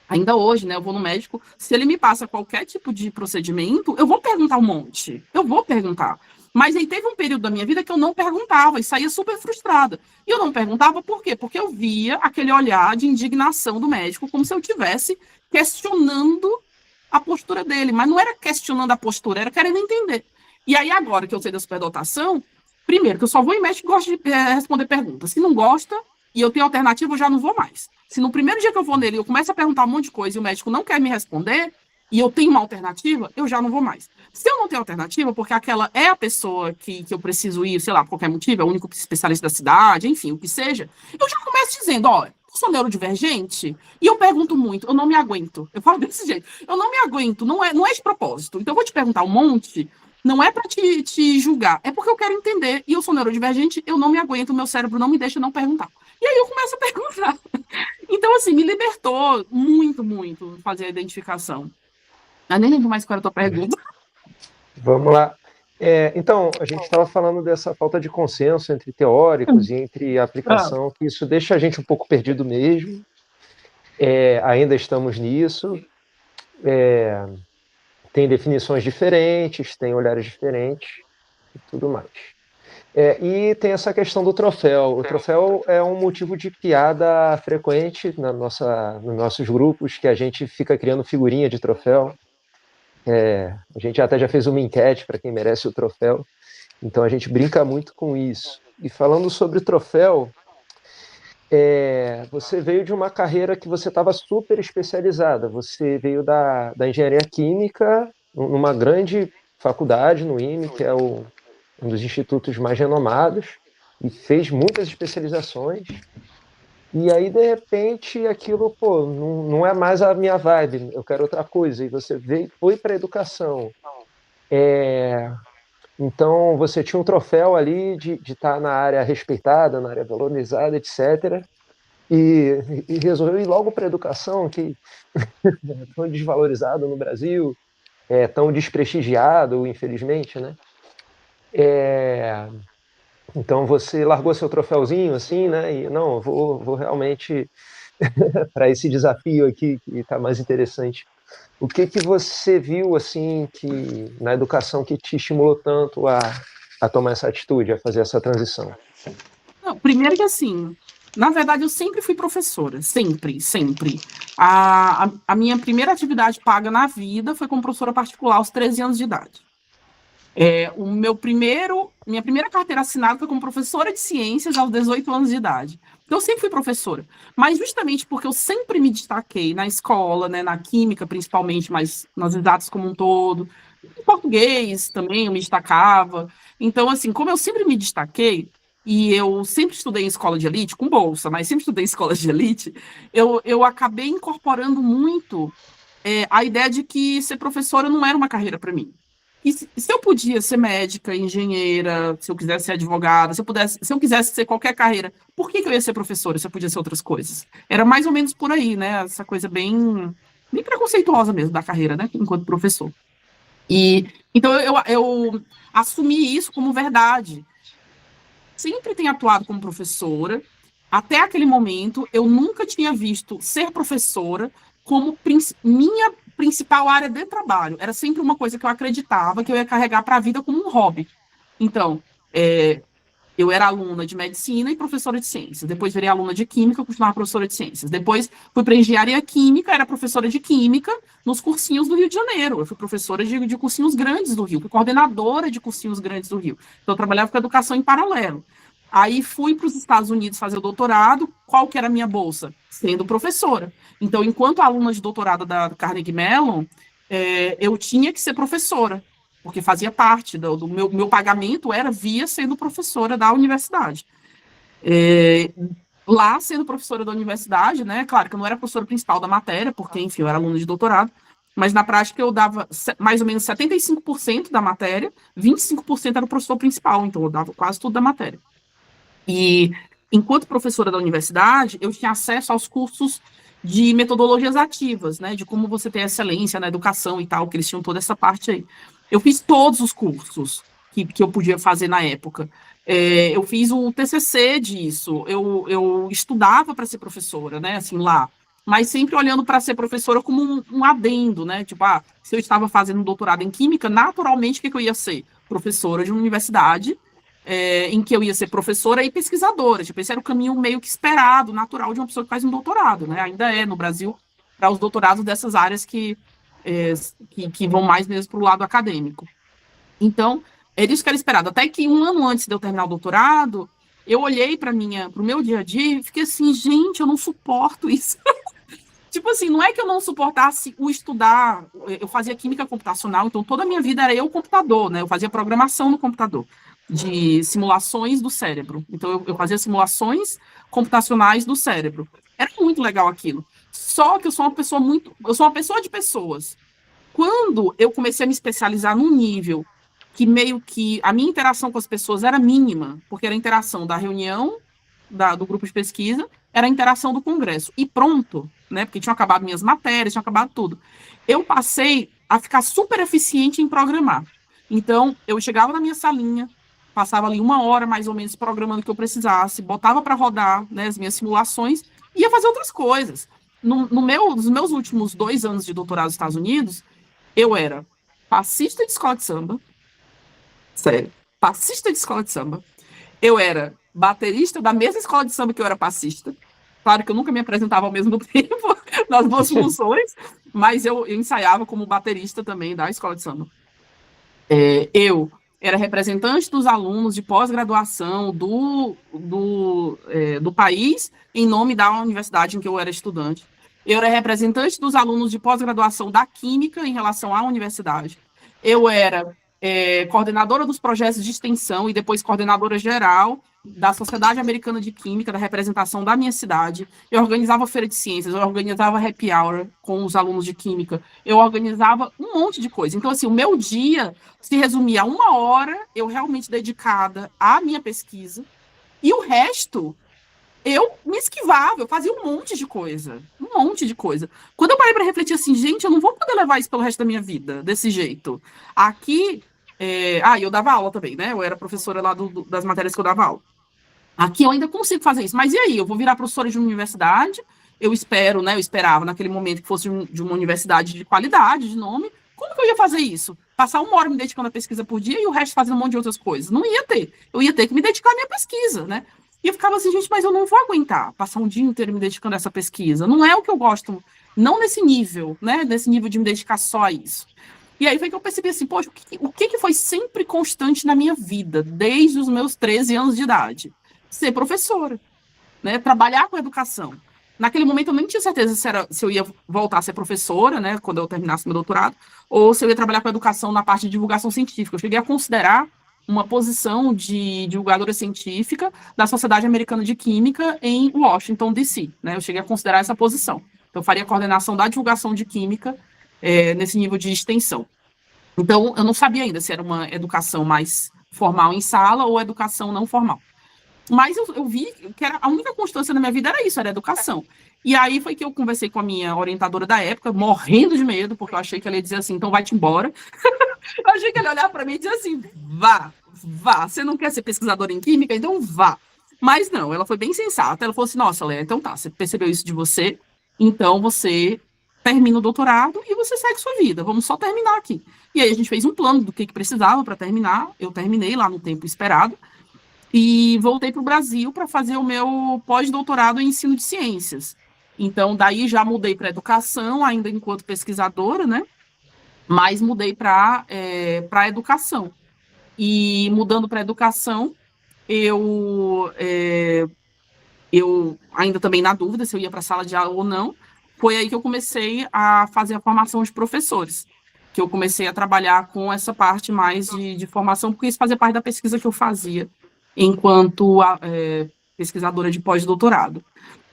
ainda hoje, né, eu vou no médico, se ele me passa qualquer tipo de procedimento, eu vou perguntar um monte. Eu vou perguntar. Mas aí teve um período da minha vida que eu não perguntava e saía super frustrada. E eu não perguntava por quê? Porque eu via aquele olhar de indignação do médico, como se eu estivesse questionando a postura dele. Mas não era questionando a postura, era querendo entender. E aí, agora que eu sei da superdotação, primeiro, que eu só vou em médico e gosto de responder perguntas. Se não gosta, e eu tenho alternativa, eu já não vou mais. Se no primeiro dia que eu vou nele, eu começo a perguntar um monte de coisa e o médico não quer me responder, e eu tenho uma alternativa, eu já não vou mais. Se eu não tenho alternativa, porque aquela é a pessoa que eu preciso ir, sei lá, por qualquer motivo, é o único especialista da cidade, enfim, o que seja, eu já começo dizendo, olha, eu sou neurodivergente, e eu pergunto muito, eu não me aguento. Eu falo desse jeito, eu não me aguento, não é de propósito. Então eu vou te perguntar um monte, não é para te julgar, é porque eu quero entender, e eu sou neurodivergente, eu não me aguento, meu cérebro não me deixa não perguntar. E aí eu começo a perguntar. Então, assim, me libertou muito, muito fazer a identificação. Eu nem lembro mais qual era a tua pergunta. Vamos lá. Então, a gente estava falando dessa falta de consenso entre teóricos e entre aplicação, que isso deixa a gente um pouco perdido mesmo. Ainda estamos nisso. Tem definições diferentes, tem olhares diferentes e tudo mais. E tem essa questão do troféu. O troféu é um motivo de piada frequente nos nossos grupos, que a gente fica criando figurinha de troféu. A gente até já fez uma enquete para quem merece o troféu, então a gente brinca muito com isso. E falando sobre o troféu, você veio de uma carreira que você estava super especializada, você veio da engenharia química, numa grande faculdade, no IME, que é um dos institutos mais renomados, e fez muitas especializações. E aí, de repente, aquilo, não é mais a minha vibe, eu quero outra coisa. E você foi para a educação. Então, você tinha um troféu ali de estar na área respeitada, na área valorizada, etc. E resolveu ir logo para a educação, que é tão desvalorizado no Brasil, é tão desprestigiado, infelizmente, né? Então você largou seu troféuzinho assim, né? E não, eu vou realmente para esse desafio aqui que está mais interessante. O que você viu assim que na educação que te estimulou tanto a tomar essa atitude, a fazer essa transição? Não, primeiro que assim, na verdade eu sempre fui professora, sempre, sempre. A minha primeira atividade paga na vida foi como professora particular aos 13 anos de idade. Minha primeira carteira assinada foi como professora de ciências aos 18 anos de idade. Então, eu sempre fui professora. Mas justamente porque eu sempre me destaquei na escola, né, na química principalmente, mas nas exatas como um todo, em português também eu me destacava. Então, assim, como eu sempre me destaquei, e eu sempre estudei em escola de elite, com bolsa, mas sempre estudei em escola de elite, eu acabei incorporando muito a ideia de que ser professora não era uma carreira para mim. E se eu podia ser médica, engenheira, se eu quisesse ser advogada, se eu quisesse ser qualquer carreira, por que eu ia ser professora se eu podia ser outras coisas? Era mais ou menos por aí, né? Essa coisa bem preconceituosa mesmo da carreira, né? Enquanto professor. E então eu assumi isso como verdade. Sempre tenho atuado como professora. Até aquele momento, eu nunca tinha visto ser professora como minha principal área de trabalho. Era sempre uma coisa que eu acreditava que eu ia carregar para a vida como um hobby. Então, eu era aluna de medicina e professora de ciências. Depois virei aluna de química, continuava professora de ciências. Depois fui para engenharia química, era professora de química nos cursinhos do Rio de Janeiro. Eu fui professora de cursinhos grandes do Rio, fui coordenadora de cursinhos grandes do Rio. Então, eu trabalhava com educação em paralelo. Aí fui para os Estados Unidos fazer o doutorado. Qual que era a minha bolsa? Sendo professora. Então, enquanto aluna de doutorado da Carnegie Mellon, eu tinha que ser professora, porque fazia parte do meu pagamento, era via sendo professora da universidade. Lá, sendo professora da universidade, né, claro que eu não era professora principal da matéria, porque, enfim, eu era aluna de doutorado, mas na prática eu dava mais ou menos 75% da matéria, 25% era o professor principal, então eu dava quase tudo da matéria. E, enquanto professora da universidade, eu tinha acesso aos cursos de metodologias ativas, né, de como você ter excelência na educação e tal, que eles tinham toda essa parte aí. Eu fiz todos os cursos que eu podia fazer na época. Eu fiz o TCC disso, eu estudava para ser professora, né, assim, lá, mas sempre olhando para ser professora como um adendo, né, tipo, se eu estava fazendo um doutorado em química, naturalmente, o que eu ia ser? Professora de uma universidade, em que eu ia ser professora e pesquisadora. Tipo, esse era o caminho meio que esperado, natural de uma pessoa que faz um doutorado, né? Ainda no Brasil, para os doutorados dessas áreas que vão mais mesmo para o lado acadêmico. Então, era isso que era esperado. Até que um ano antes de eu terminar o doutorado, eu olhei para o meu dia a dia e fiquei assim, gente, eu não suporto isso. Tipo assim, não é que eu não suportasse o estudar, eu fazia química computacional, então toda a minha vida era eu computador, né? Eu fazia programação no computador, de simulações do cérebro. Então eu fazia simulações computacionais do cérebro. Era muito legal aquilo. Só que eu sou uma pessoa de pessoas. Quando eu comecei a me especializar num nível que meio que a minha interação com as pessoas era mínima, porque era a interação da reunião do grupo de pesquisa, era a interação do congresso. E pronto, né? Porque tinham acabado minhas matérias, tinha acabado tudo. Eu passei a ficar super eficiente em programar. Então, eu chegava na minha salinha, passava ali 1 hora mais ou menos programando o que eu precisasse, botava para rodar, né, as minhas simulações e ia fazer outras coisas. Nos meus últimos 2 anos de doutorado nos Estados Unidos, eu era passista de escola de samba, sério, passista de escola de samba, eu era baterista da mesma escola de samba que eu era passista. Claro que eu nunca me apresentava ao mesmo tempo nas duas funções, mas eu ensaiava como baterista também da escola de samba. Eu era representante dos alunos de pós-graduação do país em nome da universidade em que eu era estudante. Eu era representante dos alunos de pós-graduação da Química em relação à universidade. Eu era coordenadora dos projetos de extensão e depois coordenadora geral da Sociedade Americana de Química, da representação da minha cidade. Eu organizava feira de ciências, eu organizava happy hour com os alunos de química, eu organizava um monte de coisa. Então, assim, o meu dia se resumia a 1 hora, eu realmente dedicada à minha pesquisa, e o resto eu me esquivava, eu fazia um monte de coisa. Quando eu parei para refletir assim, gente, eu não vou poder levar isso pelo resto da minha vida, desse jeito. Aqui, eu dava aula também, né? Eu era professora lá das matérias que eu dava aula. Aqui eu ainda consigo fazer isso, mas e aí? Eu vou virar professora de uma universidade, eu espero, né? Eu esperava naquele momento que fosse de uma universidade de qualidade, de nome. Como que eu ia fazer isso? Passar 1 hora me dedicando à pesquisa por dia e o resto fazendo um monte de outras coisas? Não ia ter. Eu ia ter que me dedicar à minha pesquisa, né? E eu ficava assim, gente, mas eu não vou aguentar passar um dia inteiro me dedicando a essa pesquisa. Não é o que eu gosto, não nesse nível, né? Nesse nível de me dedicar só a isso. E aí foi que eu percebi assim, poxa, o que foi sempre constante na minha vida, desde os meus 13 anos de idade? Ser professora, né? Trabalhar com educação. Naquele momento eu nem tinha certeza se eu ia voltar a ser professora, né? Quando eu terminasse meu doutorado, ou se eu ia trabalhar com educação na parte de divulgação científica. Eu cheguei a considerar uma posição de divulgadora científica da Sociedade Americana de Química em Washington, D.C., né? Eu cheguei a considerar essa posição. Então, eu faria a coordenação da divulgação de química nesse nível de extensão. Então, eu não sabia ainda se era uma educação mais formal em sala ou educação não formal. Mas eu vi que a única constância na minha vida era isso, era educação. E aí foi que eu conversei com a minha orientadora da época, morrendo de medo, porque eu achei que ela ia dizer assim, então vai-te embora. Eu achei que ela ia olhar para mim e dizer assim, vá, vá, você não quer ser pesquisadora em química, então vá. Mas não, ela foi bem sensata, ela falou assim, nossa, Léa, então tá, você percebeu isso de você, então você termina o doutorado e você segue sua vida, vamos só terminar aqui. E aí a gente fez um plano do que precisava para terminar, eu terminei lá no tempo esperado, e voltei para o Brasil para fazer o meu pós-doutorado em ensino de ciências. Então, daí já mudei para educação, ainda enquanto pesquisadora, né? Mas mudei para a educação. E mudando para a educação, eu ainda também na dúvida se eu ia para a sala de aula ou não, foi aí que eu comecei a fazer a formação de professores, que eu comecei a trabalhar com essa parte mais de formação, porque isso fazia parte da pesquisa que eu fazia enquanto pesquisadora de pós-doutorado.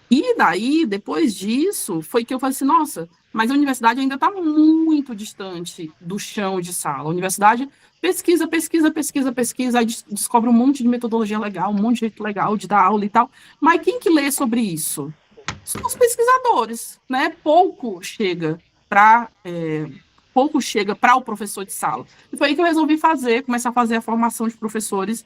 E daí, depois disso, foi que eu falei assim, nossa, mas a universidade ainda está muito distante do chão de sala. A universidade pesquisa, pesquisa, pesquisa, pesquisa, aí descobre um monte de metodologia legal, um monte de jeito legal de dar aula e tal. Mas quem que lê sobre isso? São os pesquisadores, né? Pouco chega para o professor de sala. E foi aí que eu resolvi começar a fazer a formação de professores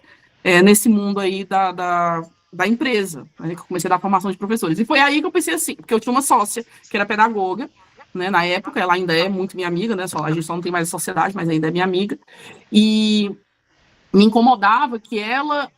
nesse mundo aí da empresa, né, que eu comecei a dar formação de professores. E foi aí que eu pensei assim, porque eu tinha uma sócia que era pedagoga, né, na época, ela ainda é muito minha amiga, né, a gente só não tem mais sociedade, mas ainda é minha amiga, e me incomodava que ela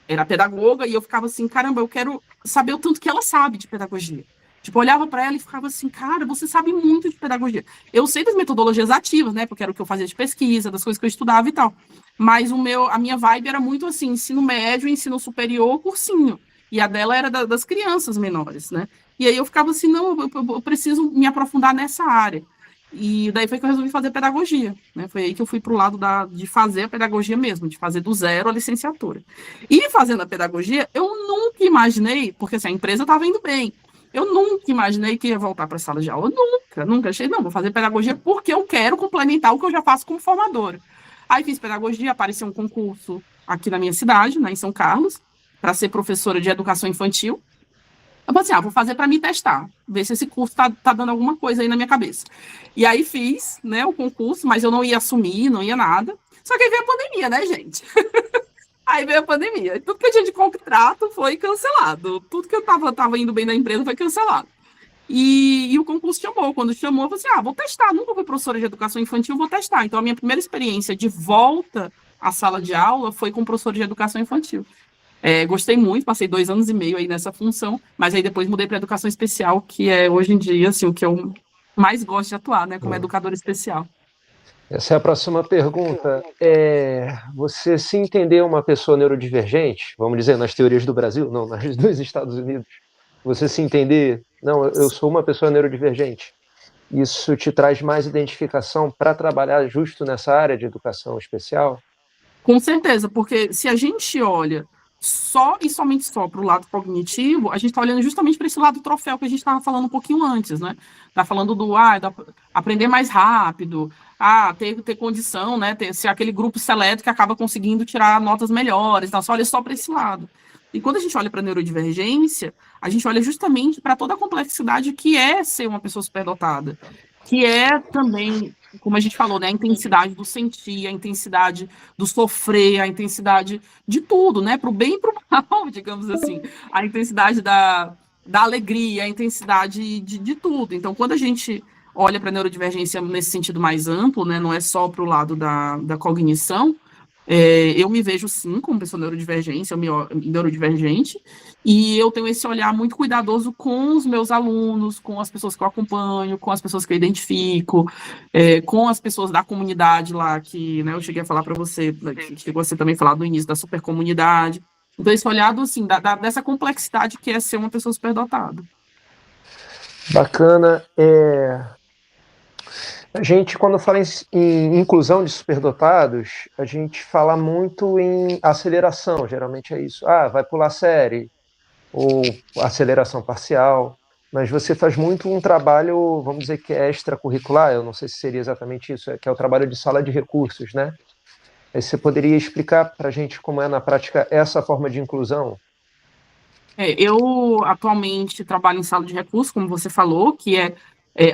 era pedagoga e eu ficava assim, caramba, eu quero saber o tanto que ela sabe de pedagogia. Tipo, eu olhava para ela e ficava assim, cara, você sabe muito de pedagogia. Eu sei das metodologias ativas, né, porque era o que eu fazia de pesquisa, das coisas que eu estudava e tal. Mas a minha vibe era muito assim, ensino médio, ensino superior, cursinho. E a dela era das crianças menores, né? E aí eu ficava assim, não, eu preciso me aprofundar nessa área. E daí foi que eu resolvi fazer pedagogia, né? Foi aí que eu fui para o lado de fazer a pedagogia mesmo, de fazer do zero a licenciatura. E fazendo a pedagogia, eu nunca imaginei, porque assim, a empresa estava indo bem, eu nunca imaginei que ia voltar para a sala de aula, nunca achei, não, vou fazer pedagogia porque eu quero complementar o que eu já faço como formadora. Aí fiz pedagogia, apareceu um concurso aqui na minha cidade, né, em São Carlos, para ser professora de educação infantil. Eu falei assim, vou fazer para me testar, ver se esse curso tá dando alguma coisa aí na minha cabeça. E aí fiz, né, o concurso, mas eu não ia assumir, não ia nada. Só que aí veio a pandemia, né, gente? Aí veio a pandemia. E tudo que eu tinha de contrato foi cancelado. Tudo que eu tava indo bem na empresa foi cancelado. E o concurso chamou. Quando chamou, eu falei assim, vou testar. Nunca fui professora de educação infantil, vou testar. Então, a minha primeira experiência de volta à sala de aula foi com professor de educação infantil. Gostei muito, passei 2 anos e meio aí nessa função, mas aí depois mudei para educação especial, que é hoje em dia assim, o que eu mais gosto de atuar, né, como educadora especial. Essa é a próxima pergunta. Você se entender uma pessoa neurodivergente, vamos dizer, nas teorias do Brasil, não, nas dos Estados Unidos, você se entender, não, eu sou uma pessoa neurodivergente, isso te traz mais identificação para trabalhar justo nessa área de educação especial? Com certeza, porque se a gente olha só e somente só para o lado cognitivo, a gente está olhando justamente para esse lado troféu que a gente estava falando um pouquinho antes, né? Está falando aprender mais rápido, ter condição, né? Ser aquele grupo seleto que acaba conseguindo tirar notas melhores, então só olha só para esse lado. E quando a gente olha para a neurodivergência, a gente olha justamente para toda a complexidade que é ser uma pessoa superdotada, que é também, como a gente falou, né, a intensidade do sentir, a intensidade do sofrer, a intensidade de tudo, né, para o bem e para o mal, digamos assim, a intensidade da alegria, a intensidade de tudo. Então, quando a gente olha para a neurodivergência nesse sentido mais amplo, né, não é só para o lado da cognição, eu me vejo sim como pessoa neurodivergente, e eu tenho esse olhar muito cuidadoso com os meus alunos, com as pessoas que eu acompanho, com as pessoas que eu identifico, com as pessoas da comunidade lá, que, né, eu cheguei a falar para você, que chegou a ser também falado no início, da supercomunidade. Então, esse olhado, assim, dessa complexidade que é ser uma pessoa superdotada. Bacana. A gente, quando fala em inclusão de superdotados, a gente fala muito em aceleração, geralmente é isso. Vai pular série, ou aceleração parcial. mas você faz muito um trabalho, vamos dizer que é extracurricular, eu não sei se seria exatamente isso, que é o trabalho de sala de recursos, né? Aí você poderia explicar para a gente como é na prática essa forma de inclusão? Eu atualmente trabalho em sala de recursos, como você falou, que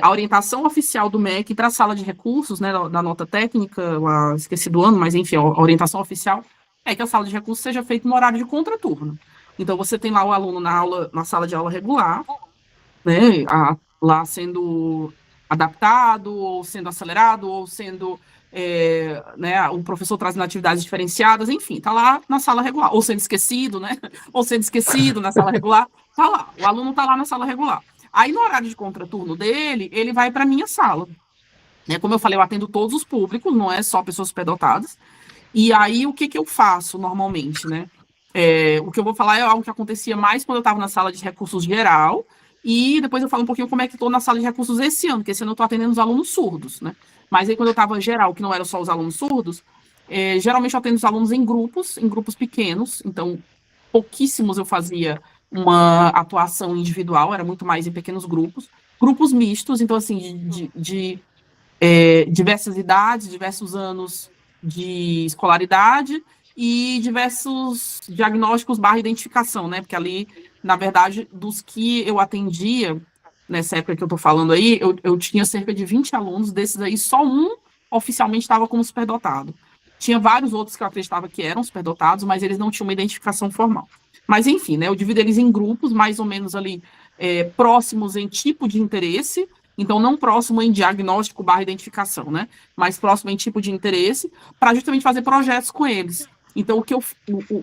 a orientação oficial do MEC para a sala de recursos, né, da nota técnica, esqueci do ano, mas enfim, a orientação oficial é que a sala de recursos seja feita no horário de contraturno. Então, você tem lá o aluno na sala de aula regular, né, lá sendo adaptado, ou sendo acelerado, ou sendo, né, o professor trazendo atividades diferenciadas, enfim, está lá na sala regular, ou sendo esquecido, né, ou sendo esquecido na sala regular, está lá, o aluno está lá na sala regular. Aí, no horário de contraturno dele, ele vai para a minha sala. Né, como eu falei, eu atendo todos os públicos, não é só pessoas superdotadas. E aí, o que eu faço normalmente, né? O que eu vou falar é algo que acontecia mais quando eu estava na sala de recursos geral, e depois eu falo um pouquinho como é que estou na sala de recursos esse ano, porque esse ano eu estou atendendo os alunos surdos, né? Mas aí, quando eu estava geral, que não eram só os alunos surdos, geralmente eu atendo os alunos em grupos pequenos, então pouquíssimos eu fazia uma atuação individual, era muito mais em pequenos grupos mistos, então, assim, de diversas idades, diversos anos de escolaridade e diversos diagnósticos barra identificação, né? Porque ali, na verdade, dos que eu atendia, nessa época que eu estou falando aí, eu tinha cerca de 20 alunos, desses aí, só um oficialmente estava como superdotado. Tinha vários outros que eu acreditava que eram superdotados, mas eles não tinham uma identificação formal. Mas, enfim, né, eu divido eles em grupos, mais ou menos ali, próximos em tipo de interesse, então, não próximo em diagnóstico barra identificação, né? Mas próximo em tipo de interesse, para justamente fazer projetos com eles. Então,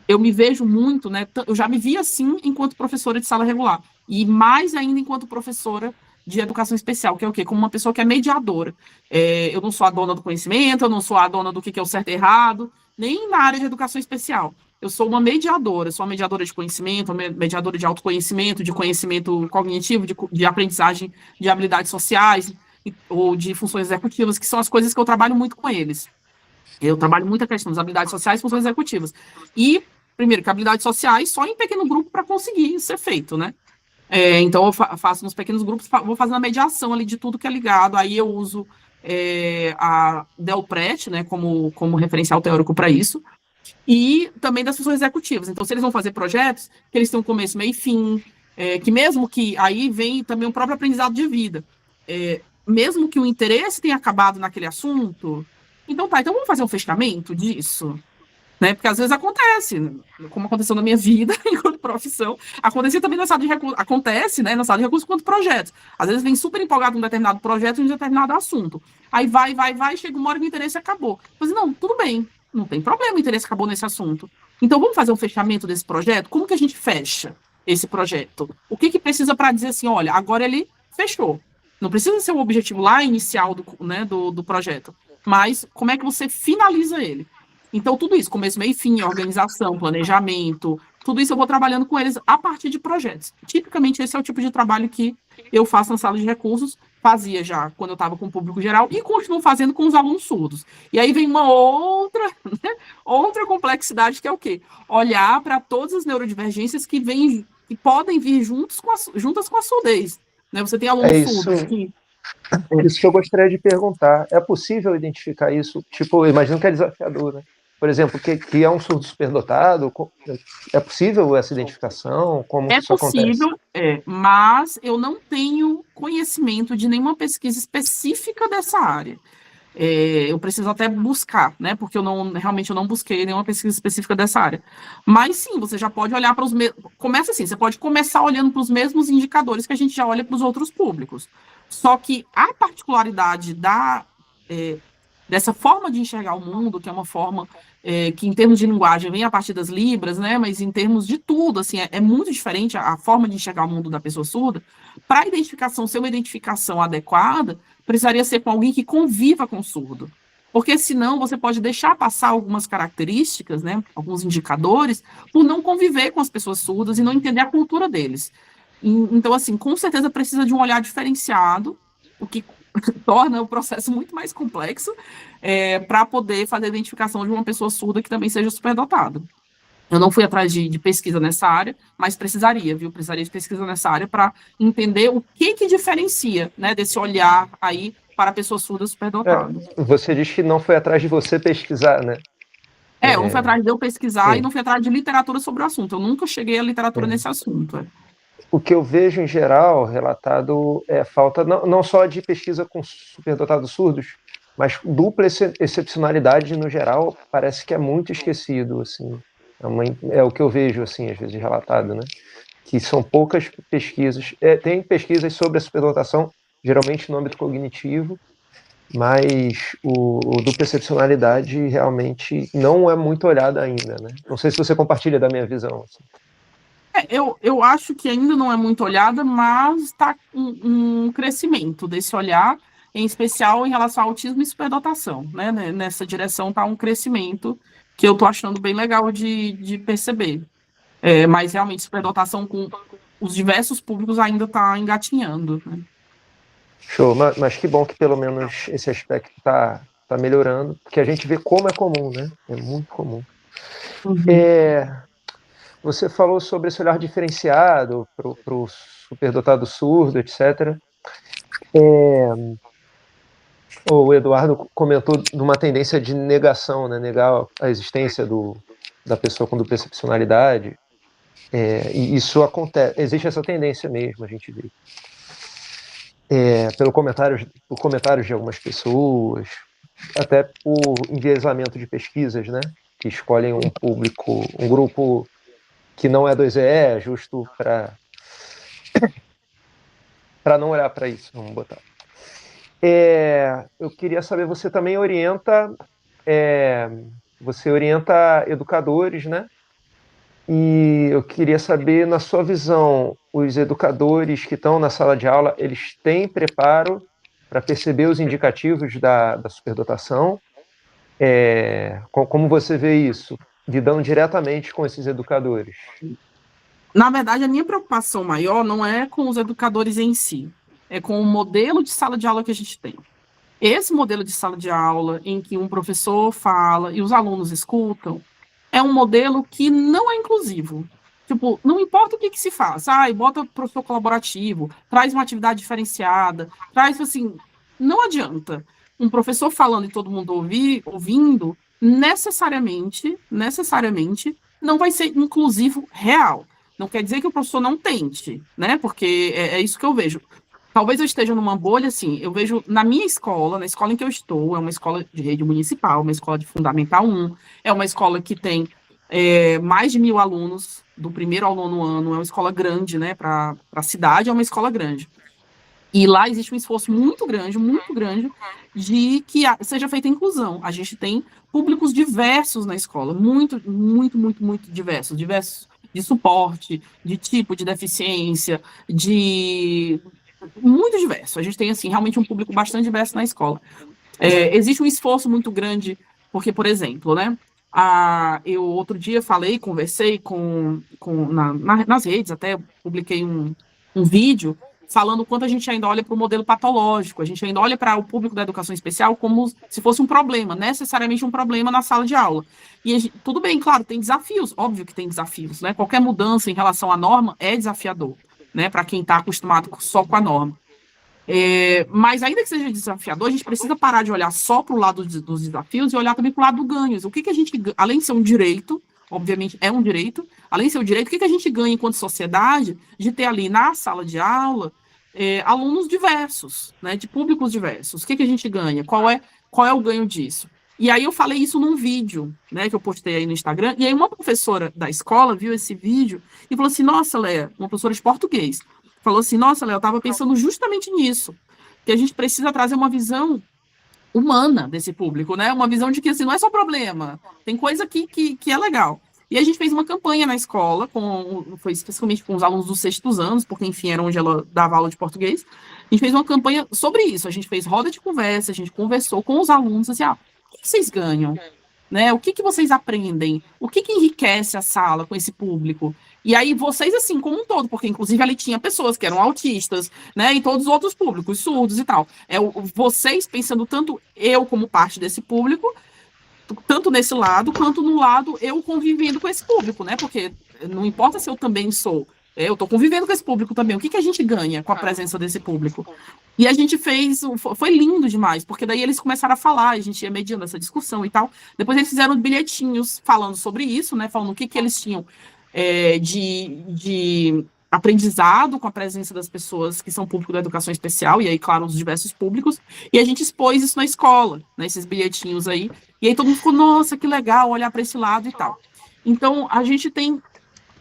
eu me vejo muito, né? Eu já me vi assim enquanto professora de sala regular. E mais ainda enquanto professora de educação especial, que é o quê? Como uma pessoa que é mediadora. Eu não sou a dona do conhecimento, eu não sou a dona do que é o certo e errado, nem na área de educação especial. Eu sou uma mediadora de conhecimento, mediadora de autoconhecimento, de conhecimento cognitivo, de aprendizagem de habilidades sociais ou de funções executivas, que são as coisas que eu trabalho muito com eles. Eu trabalho muito a questão das habilidades sociais e funções executivas. E, primeiro, que habilidades sociais só em pequeno grupo para conseguir ser feito, né? Então, eu faço nos pequenos grupos, vou fazendo a mediação ali de tudo que é ligado, aí eu uso a Delpret, né, como referencial teórico para isso, e também das funções executivas. Então, se eles vão fazer projetos, que eles tenham começo, meio e fim, que mesmo que aí vem também o próprio aprendizado de vida, mesmo que o interesse tenha acabado naquele assunto, então vamos fazer um fechamento disso, né? Porque às vezes acontece, como aconteceu na minha vida enquanto profissão, acontecia também na sala de recursos, acontece, né, na sala de recursos quanto projetos. Às vezes vem super empolgado num determinado projeto, em um determinado assunto. Aí vai, chega uma hora que o interesse acabou. Mas não, tudo bem, não tem problema, o interesse acabou nesse assunto. Então vamos fazer um fechamento desse projeto? Como que a gente fecha esse projeto? O que precisa para dizer assim, olha, agora ele fechou. Não precisa ser o objetivo lá inicial do projeto, mas como é que você finaliza ele? Então, tudo isso, começo, meio e fim, organização, planejamento, tudo isso eu vou trabalhando com eles a partir de projetos. Tipicamente, esse é o tipo de trabalho que eu faço na sala de recursos, fazia já quando eu estava com o público geral e continuo fazendo com os alunos surdos. E aí vem uma outra, né, outra complexidade, que é o quê? Olhar para todas as neurodivergências que podem vir juntas com a surdez. Né? Você tem alunos surdos que... Isso que eu gostaria de perguntar. É possível identificar isso? Tipo, eu imagino que é desafiador, né? Por exemplo, que é um surdo superdotado? É possível essa identificação? Como isso acontece? É possível, mas eu não tenho conhecimento de nenhuma pesquisa específica dessa área. Eu preciso até buscar, né? Porque realmente eu não busquei nenhuma pesquisa específica dessa área. Mas sim, você já pode olhar para os mesmos. Começa assim, você pode começar olhando para os mesmos indicadores que a gente já olha para os outros públicos. Só que a particularidade dessa forma de enxergar o mundo, que é uma forma que, em termos de linguagem, vem a partir das libras, né? Mas em termos de tudo, assim, é muito diferente a forma de enxergar o mundo da pessoa surda. Para a identificação ser uma identificação adequada, precisaria ser com alguém que conviva com o surdo. Porque senão você pode deixar passar algumas características, né, alguns indicadores, por não conviver com as pessoas surdas e não entender a cultura deles. Então, assim, com certeza precisa de um olhar diferenciado, o que torna o processo muito mais complexo, para poder fazer a identificação de uma pessoa surda que também seja superdotada. Eu não fui atrás de pesquisa nessa área, mas precisaria, viu? Precisaria de pesquisa nessa área para entender o que diferencia, né, desse olhar aí para pessoas surdas superdotadas. Você diz que não foi atrás de você pesquisar, né? Eu não fui atrás de eu pesquisar Sim. e não fui atrás de literatura sobre o assunto. Eu nunca cheguei à literatura nesse assunto. O que eu vejo em geral relatado é falta não só de pesquisa com superdotados surdos, mas dupla excepcionalidade no geral parece que é muito esquecido, assim. É o que eu vejo, assim, às vezes relatado, né? Que são poucas pesquisas. Tem pesquisas sobre a superdotação, geralmente no âmbito cognitivo, mas o dupla excepcionalidade realmente não é muito olhada ainda, né? Não sei se você compartilha da minha visão. Assim. Eu acho que ainda não é muito olhada, mas está um crescimento desse olhar, em especial em relação ao autismo e superdotação, né? Nessa direção está um crescimento que eu estou achando bem legal de perceber. Mas realmente superdotação com os diversos públicos ainda está engatinhando. Né? Show, mas que bom que pelo menos esse aspecto está melhorando, porque a gente vê como é comum, né? É muito comum. Uhum. Você falou sobre esse olhar diferenciado para o superdotado surdo, etc. O Eduardo comentou de uma tendência de negação, né? Negar a existência da pessoa com dupla excepcionalidade. E isso acontece, existe essa tendência mesmo, a gente vê. Por comentários de algumas pessoas, até por enviesamento de pesquisas, né? Que escolhem um público, um grupo que não é 2EE, justo para não olhar para isso, vamos botar. Eu queria saber, você também orienta educadores, né? E eu queria saber, na sua visão, os educadores que estão na sala de aula, eles têm preparo para perceber os indicativos da superdotação? Como você vê isso, lidando diretamente com esses educadores? Na verdade, a minha preocupação maior não é com os educadores em si, é com o modelo de sala de aula que a gente tem. Esse modelo de sala de aula, em que um professor fala e os alunos escutam, é um modelo que não é inclusivo. Tipo, não importa o que se faz, bota professor colaborativo, traz uma atividade diferenciada, traz, assim, não adianta. Um professor falando e todo mundo ouvindo, necessariamente, não vai ser inclusivo real. Não quer dizer que o professor não tente, né? Porque é isso que eu vejo. Talvez eu esteja numa bolha, assim, eu vejo na minha escola, na escola em que eu estou, é uma escola de rede municipal, uma escola de Fundamental 1, é uma escola que tem mais de 1.000 alunos, do primeiro ao 9º ano, é uma escola grande, né, para a cidade, é uma escola grande. E lá existe um esforço muito grande, de que seja feita a inclusão. A gente tem públicos diversos na escola, muito diversos de suporte, de tipo de deficiência, muito diverso. A gente tem, assim, realmente um público bastante diverso na escola. Existe um esforço muito grande, porque, por exemplo, né, eu outro dia conversei nas redes, até publiquei um vídeo falando o quanto a gente ainda olha para o modelo patológico, a gente ainda olha para o público da educação especial como se fosse um problema, necessariamente um problema na sala de aula. E tudo bem, claro, tem desafios, óbvio que tem desafios, né? Qualquer mudança em relação à norma é desafiador, né? Para quem está acostumado só com a norma. Mas ainda que seja desafiador, a gente precisa parar de olhar só para o lado dos desafios e olhar também para o lado dos ganhos. O que a gente, além de ser um direito, obviamente é um direito, além de ser um direito, o que a gente ganha enquanto sociedade de ter ali na sala de aula alunos diversos, né, de públicos diversos? O que a gente ganha? Qual é o ganho disso? E aí eu falei isso num vídeo, né, que eu postei aí no Instagram, e aí uma professora da escola viu esse vídeo e falou assim, nossa, Léa, uma professora de português, falou assim, nossa, Léo, eu estava pensando justamente nisso, que a gente precisa trazer uma visão humana desse público, né? Uma visão de que, assim, não é só problema, tem coisa que é legal. E a gente fez uma campanha na escola, foi especificamente com os alunos dos 6º anos, porque, enfim, era onde ela dava aula de português. A gente fez uma campanha sobre isso, a gente fez roda de conversa, a gente conversou com os alunos, assim, o que vocês ganham? Né? O que vocês aprendem? O que enriquece a sala com esse público? E aí vocês, assim, como um todo, porque inclusive ali tinha pessoas que eram autistas, né, e todos os outros públicos, surdos e tal. Vocês pensando tanto eu como parte desse público, tanto nesse lado, quanto no lado eu convivendo com esse público, né? Porque não importa se eu também sou, eu estou convivendo com esse público também. O que a gente ganha com a presença desse público? E a gente fez, foi lindo demais, porque daí eles começaram a falar, a gente ia mediando essa discussão e tal. Depois eles fizeram bilhetinhos falando sobre isso, né? Falando o que eles tinham de aprendizado com a presença das pessoas que são público da educação especial, e aí, claro, os diversos públicos, e a gente expôs isso na escola, né, esses bilhetinhos aí, e aí todo mundo ficou, nossa, que legal olhar para esse lado e tal. Então, a gente tem,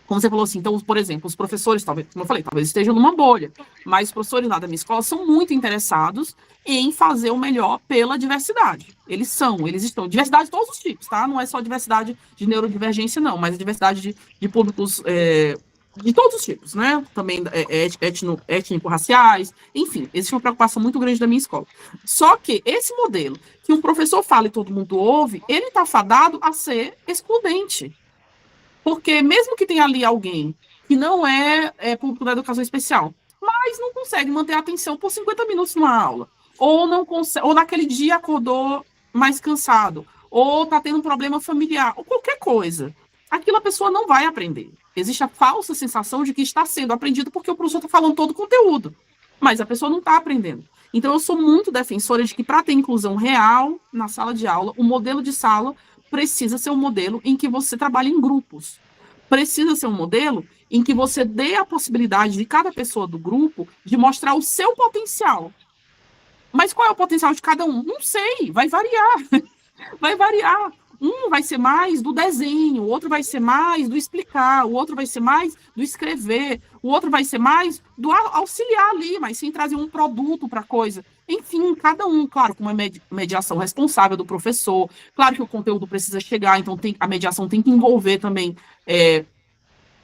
como você falou assim, então, por exemplo, os professores, talvez, como eu falei, talvez estejam numa bolha, mas os professores lá da minha escola são muito interessados em fazer o melhor pela diversidade. Eles estão, diversidade de todos os tipos, tá? Não é só diversidade de neurodivergência, não, mas a diversidade de públicos de todos os tipos, né? Também étnico-raciais, enfim, existe uma preocupação muito grande da minha escola. Só que esse modelo, que um professor fala e todo mundo ouve, ele está fadado a ser excludente. Porque mesmo que tenha ali alguém que não é público da educação especial, mas não consegue manter a atenção por 50 minutos numa aula, ou não consegue, ou naquele dia acordou mais cansado, ou está tendo um problema familiar, ou qualquer coisa, aquilo a pessoa não vai aprender. Existe a falsa sensação de que está sendo aprendido porque o professor está falando todo o conteúdo, mas a pessoa não está aprendendo. Então, eu sou muito defensora de que, para ter inclusão real na sala de aula, o modelo de sala precisa ser um modelo em que você trabalhe em grupos. Precisa ser um modelo em que você dê a possibilidade de cada pessoa do grupo de mostrar o seu potencial. Mas qual é o potencial de cada um? Não sei, vai variar. Vai variar. Um vai ser mais do desenho, o outro vai ser mais do explicar, o outro vai ser mais do escrever, o outro vai ser mais do auxiliar ali, mas sem trazer um produto para a coisa. Enfim, cada um, claro, com uma mediação responsável do professor. Claro que o conteúdo precisa chegar, então a mediação tem que envolver também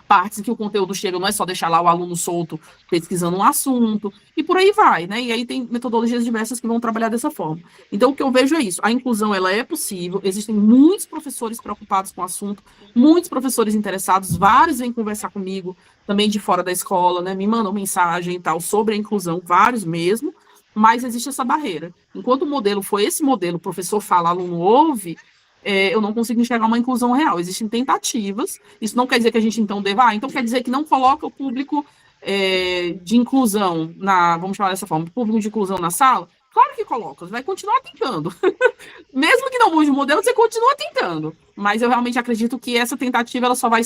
partes em que o conteúdo chega, não é só deixar lá o aluno solto pesquisando um assunto, e por aí vai, né? E aí tem metodologias diversas que vão trabalhar dessa forma. Então, o que eu vejo é isso, a inclusão, ela é possível, existem muitos professores preocupados com o assunto, muitos professores interessados, vários vêm conversar comigo, também de fora da escola, né? Me mandam mensagem e tal, sobre a inclusão, vários mesmo, mas existe essa barreira. Enquanto o modelo for esse modelo, o professor fala, aluno ouve, eu não consigo enxergar uma inclusão real. Existem tentativas, isso não quer dizer que a gente então deva, então quer dizer que não coloca o público de inclusão, vamos chamar dessa forma, público de inclusão na sala? Claro que coloca, você vai continuar tentando. Mesmo que não mude o modelo, você continua tentando. Mas eu realmente acredito que essa tentativa ela só vai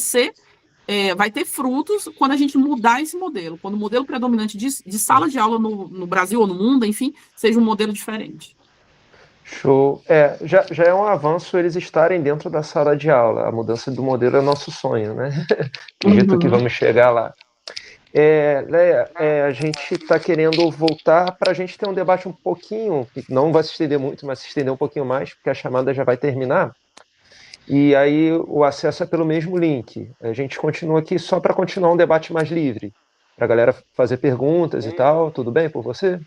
ter frutos quando a gente mudar esse modelo, quando o modelo predominante de sala de aula no Brasil ou no mundo, enfim, seja um modelo diferente. Show. Já é um avanço eles estarem dentro da sala de aula. A mudança do modelo é nosso sonho, né? Acredito que vamos chegar lá. Leia, a gente está querendo voltar para a gente ter um debate um pouquinho, que não vai se estender muito, mas se estender um pouquinho mais, porque a chamada já vai terminar. E aí o acesso é pelo mesmo link. A gente continua aqui só para continuar um debate mais livre, para a galera fazer perguntas e tal. Tudo bem por você?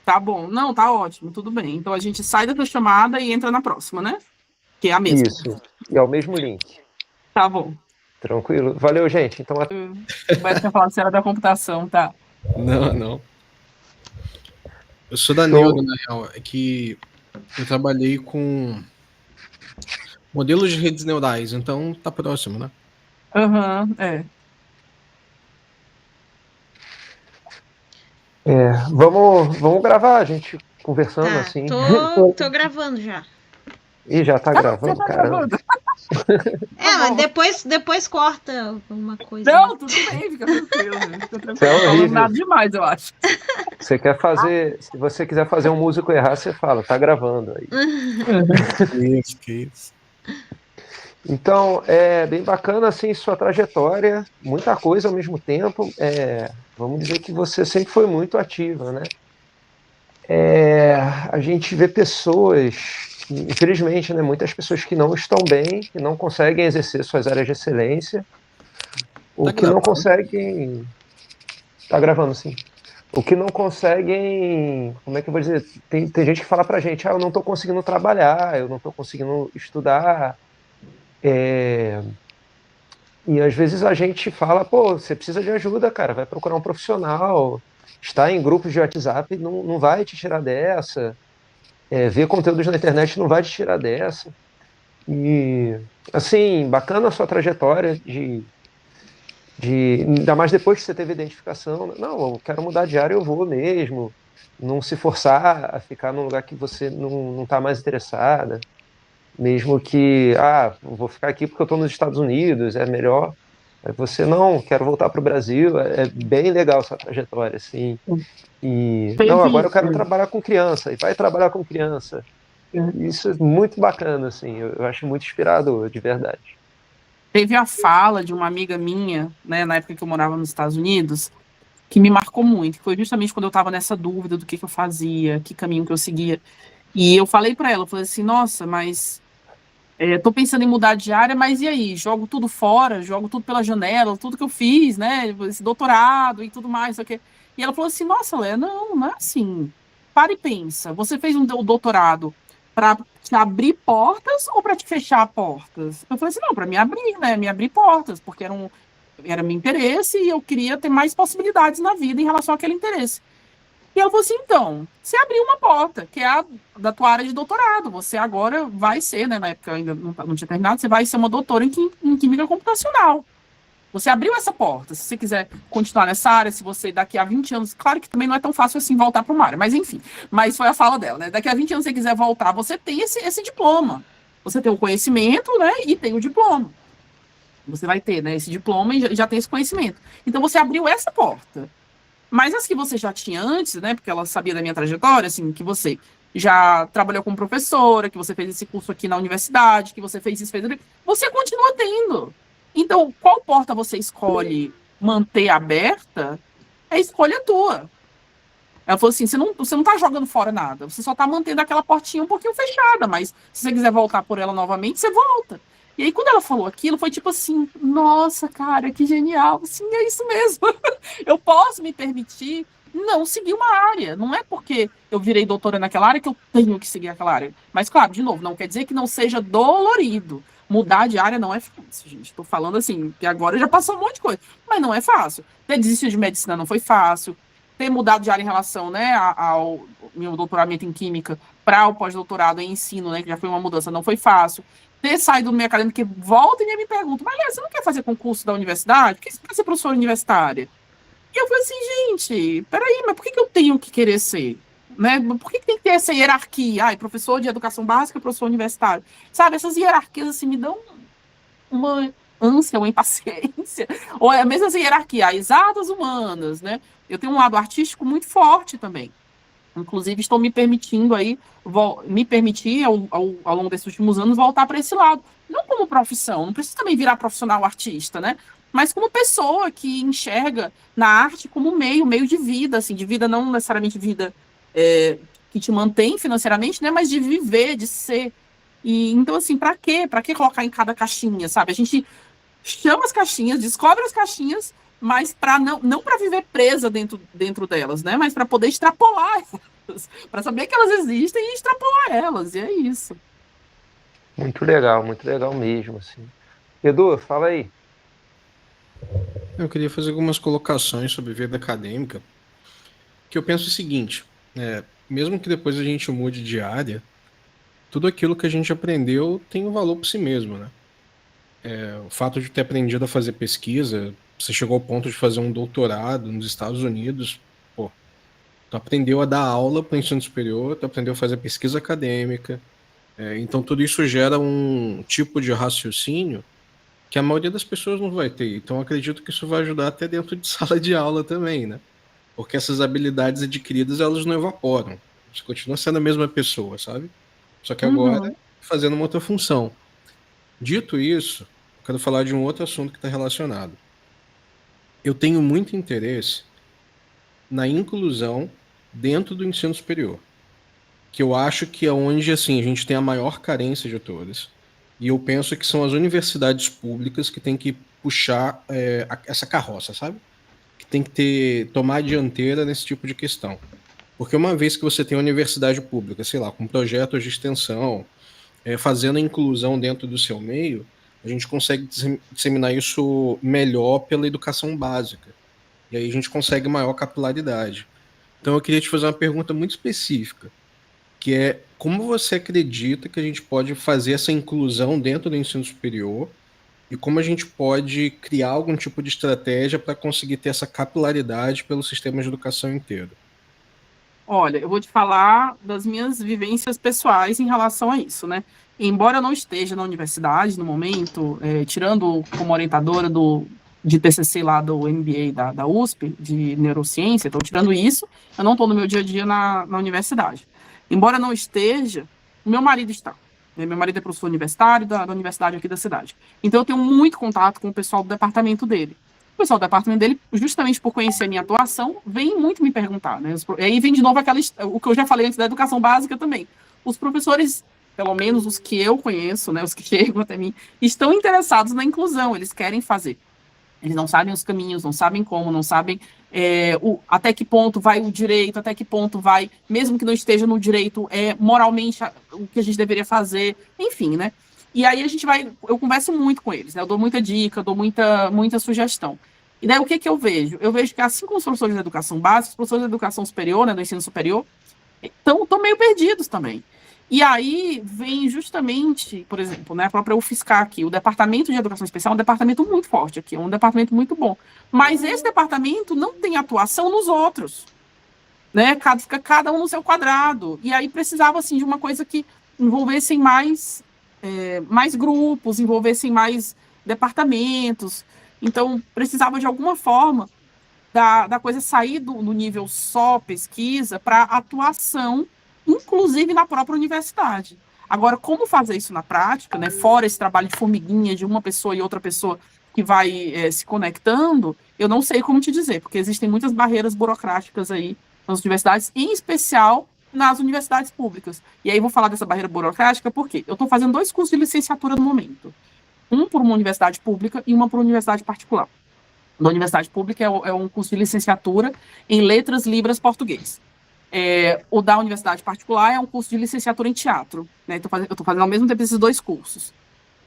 Tá bom. Não, tá ótimo, tudo bem. Então a gente sai dessa chamada e entra na próxima, né? Que é a mesma. Isso, e é o mesmo link. Tá bom. Tranquilo. Valeu, gente. Então, vai ter falado se era da computação, tá? Não. Eu sou da Neuda, na real. É que eu trabalhei com modelos de redes neurais, então tá próximo, né? Vamos gravar, a gente conversando Tá, assim. Tô gravando já. Ih, já tá gravando, caramba. Mas depois corta alguma coisa. Não, tudo bem, fica tranquilo. Isso é horrível. Nada demais, eu acho. Se você quiser fazer um músico errar, você fala, tá gravando aí. Que isso. Então, é bem bacana assim sua trajetória, muita coisa ao mesmo tempo. Vamos dizer que você sempre foi muito ativa, né? A gente vê pessoas, infelizmente, né, muitas pessoas que não estão bem, que não conseguem exercer suas áreas de excelência, ou que não conseguem... Tá gravando, sim. O que não conseguem... Como é que eu vou dizer? Tem gente que fala pra gente, eu não tô conseguindo trabalhar, eu não tô conseguindo estudar. E às vezes a gente fala, você precisa de ajuda, cara, vai procurar um profissional, estar em grupos de WhatsApp não vai te tirar dessa. ver conteúdos na internet não vai te tirar dessa. E, assim, bacana a sua trajetória ainda mais depois que você teve identificação. Não, eu quero mudar de área, eu vou mesmo. Não se forçar a ficar num lugar que você não está mais interessada. Mesmo que, eu vou ficar aqui porque eu estou nos Estados Unidos, é melhor. Aí você, não, quero voltar para o Brasil. É bem legal essa trajetória, assim. E, não, agora eu quero trabalhar com criança. E vai trabalhar com criança. Isso é muito bacana, assim. Eu acho muito inspirador, de verdade. Teve a fala de uma amiga minha, né, na época que eu morava nos Estados Unidos, que me marcou muito, que foi justamente quando eu estava nessa dúvida do que eu fazia, que caminho que eu seguia. E eu falei para ela, eu falei assim, nossa, mas tô pensando em mudar de área, mas e aí? Jogo tudo fora, jogo tudo pela janela, tudo que eu fiz, né? Esse doutorado e tudo mais, só que... E ela falou assim, nossa, Léa, não é assim. Para e pensa, você fez um doutorado para te abrir portas ou para te fechar portas? Eu falei assim, não, para me abrir, né? Me abrir portas, porque era meu interesse e eu queria ter mais possibilidades na vida em relação àquele interesse. E ela falou assim, então, você abriu uma porta, que é a da tua área de doutorado. Você agora vai ser, né, na época ainda não tinha terminado, você vai ser uma doutora em química computacional. Você abriu essa porta. Se você quiser continuar nessa área, se você daqui a 20 anos, claro que também não é tão fácil assim voltar para uma área, mas enfim, mas foi a fala dela, né? Daqui a 20 anos, se você quiser voltar, você tem esse diploma. Você tem o conhecimento, né, e tem o diploma. Você vai ter, né, esse diploma e já tem esse conhecimento. Então, você abriu essa porta. Mas as que você já tinha antes, né? Porque ela sabia da minha trajetória, assim, que você já trabalhou como professora, que você fez esse curso aqui na universidade, que você fez isso, você continua tendo. Então, qual porta você escolhe manter aberta, é escolha tua. Ela falou assim, você não tá jogando fora nada, você só tá mantendo aquela portinha um pouquinho fechada, mas se você quiser voltar por ela novamente, você volta. E aí, quando ela falou aquilo, foi tipo assim, nossa, cara, que genial. Sim, é isso mesmo. Eu posso me permitir não seguir uma área. Não é porque eu virei doutora naquela área que eu tenho que seguir aquela área. Mas, claro, de novo, não quer dizer que não seja dolorido. Mudar de área não é fácil, gente. Estou falando assim, que agora já passou um monte de coisa. Mas não é fácil. Ter desistido de medicina não foi fácil. Ter mudado de área em relação, né, ao meu doutoramento em química para o pós-doutorado em ensino, né, que já foi uma mudança, não foi fácil. Ter saído do meio acadêmico, que volta e me pergunta, mas você não quer fazer concurso da universidade? Por que você quer ser professora universitária? E eu falei assim, gente, peraí, mas por que eu tenho que querer ser? Né? Por que tem que ter essa hierarquia? Ai, professor de educação básica, professor universitário. Sabe, essas hierarquias assim me dão uma ânsia, uma impaciência. Ou é a mesma hierarquia, as exatas humanas, né? Eu tenho um lado artístico muito forte também. Inclusive, estou me permitindo aí, me permitir ao longo desses últimos anos voltar para esse lado. Não como profissão, não precisa também virar profissional artista, né? Mas como pessoa que enxerga na arte como meio de vida, assim, de vida não necessariamente vida que te mantém financeiramente, né? Mas de viver, de ser. E então, assim, para quê? Para que colocar em cada caixinha, sabe? A gente chama as caixinhas, descobre as caixinhas, mas para não para viver presa dentro delas, né? Mas para poder extrapolar elas, para saber que elas existem e extrapolar elas, e é isso. Muito legal mesmo, assim. Edu, fala aí. Eu queria fazer algumas colocações sobre vida acadêmica, que eu penso o seguinte, mesmo que depois a gente mude de área, tudo aquilo que a gente aprendeu tem um valor por si mesmo, né? O fato de ter aprendido a fazer pesquisa, você chegou ao ponto de fazer um doutorado nos Estados Unidos, pô, tu aprendeu a dar aula para o ensino superior, tu aprendeu a fazer pesquisa acadêmica, então tudo isso gera um tipo de raciocínio que a maioria das pessoas não vai ter. Então acredito que isso vai ajudar até dentro de sala de aula também, né? Porque essas habilidades adquiridas, elas não evaporam. Você continua sendo a mesma pessoa, sabe? Só que agora fazendo uma outra função. Dito isso, eu quero falar de um outro assunto que está relacionado. Eu tenho muito interesse na inclusão dentro do ensino superior, que eu acho que é onde assim, a gente tem a maior carência de todas. E eu penso que são as universidades públicas que têm que puxar essa carroça, sabe? Que tem que tomar a dianteira nesse tipo de questão. Porque uma vez que você tem uma universidade pública, sei lá, com projetos de extensão, fazendo a inclusão dentro do seu meio, a gente consegue disseminar isso melhor pela educação básica. E aí a gente consegue maior capilaridade. Então eu queria te fazer uma pergunta muito específica, que é como você acredita que a gente pode fazer essa inclusão dentro do ensino superior e como a gente pode criar algum tipo de estratégia para conseguir ter essa capilaridade pelo sistema de educação inteiro. Olha, eu vou te falar das minhas vivências pessoais em relação a isso, né? Embora eu não esteja na universidade no momento, tirando como orientadora de TCC lá do MBA da USP, de neurociência, estou tirando isso, eu não estou no meu dia a dia na universidade. Embora não esteja, o meu marido está. Né? Meu marido é professor universitário da universidade aqui da cidade. Então eu tenho muito contato com o pessoal do departamento dele. O pessoal do departamento dele, justamente por conhecer a minha atuação, vem muito me perguntar, né? E aí vem de novo o que eu já falei antes da educação básica também. Os professores, pelo menos os que eu conheço, né, os que chegam até mim, estão interessados na inclusão, eles querem fazer. Eles não sabem os caminhos, não sabem como, não sabem até que ponto vai o direito, até que ponto vai, mesmo que não esteja no direito, moralmente o que a gente deveria fazer, enfim, né? E aí eu converso muito com eles, né? Eu dou muita dica, dou muita sugestão. E daí o que eu vejo? Eu vejo que assim como os professores da educação básica, os professores da educação superior, né, do ensino superior, estão meio perdidos também. E aí vem justamente, por exemplo, né, a própria UFSCar aqui, o Departamento de Educação Especial é um departamento muito forte aqui, é um departamento muito bom. Mas esse departamento não tem atuação nos outros, né? Fica cada um no seu quadrado. E aí precisava, assim, de uma coisa que envolvessem mais grupos, envolvessem mais departamentos. Então, precisava, de alguma forma, da coisa sair do nível só pesquisa para atuação, inclusive na própria universidade. Agora, como fazer isso na prática, né, fora esse trabalho de formiguinha de uma pessoa e outra pessoa que vai se conectando, eu não sei como te dizer, porque existem muitas barreiras burocráticas aí nas universidades, em especial nas universidades públicas. E aí vou falar dessa barreira burocrática porque eu estou fazendo 2 cursos de licenciatura no momento. Um por uma universidade pública e uma por uma universidade particular. Da universidade pública é um curso de licenciatura em Letras, Libras, Português. O da universidade particular é um curso de licenciatura em teatro. Né? Eu estou fazendo ao mesmo tempo esses 2 cursos.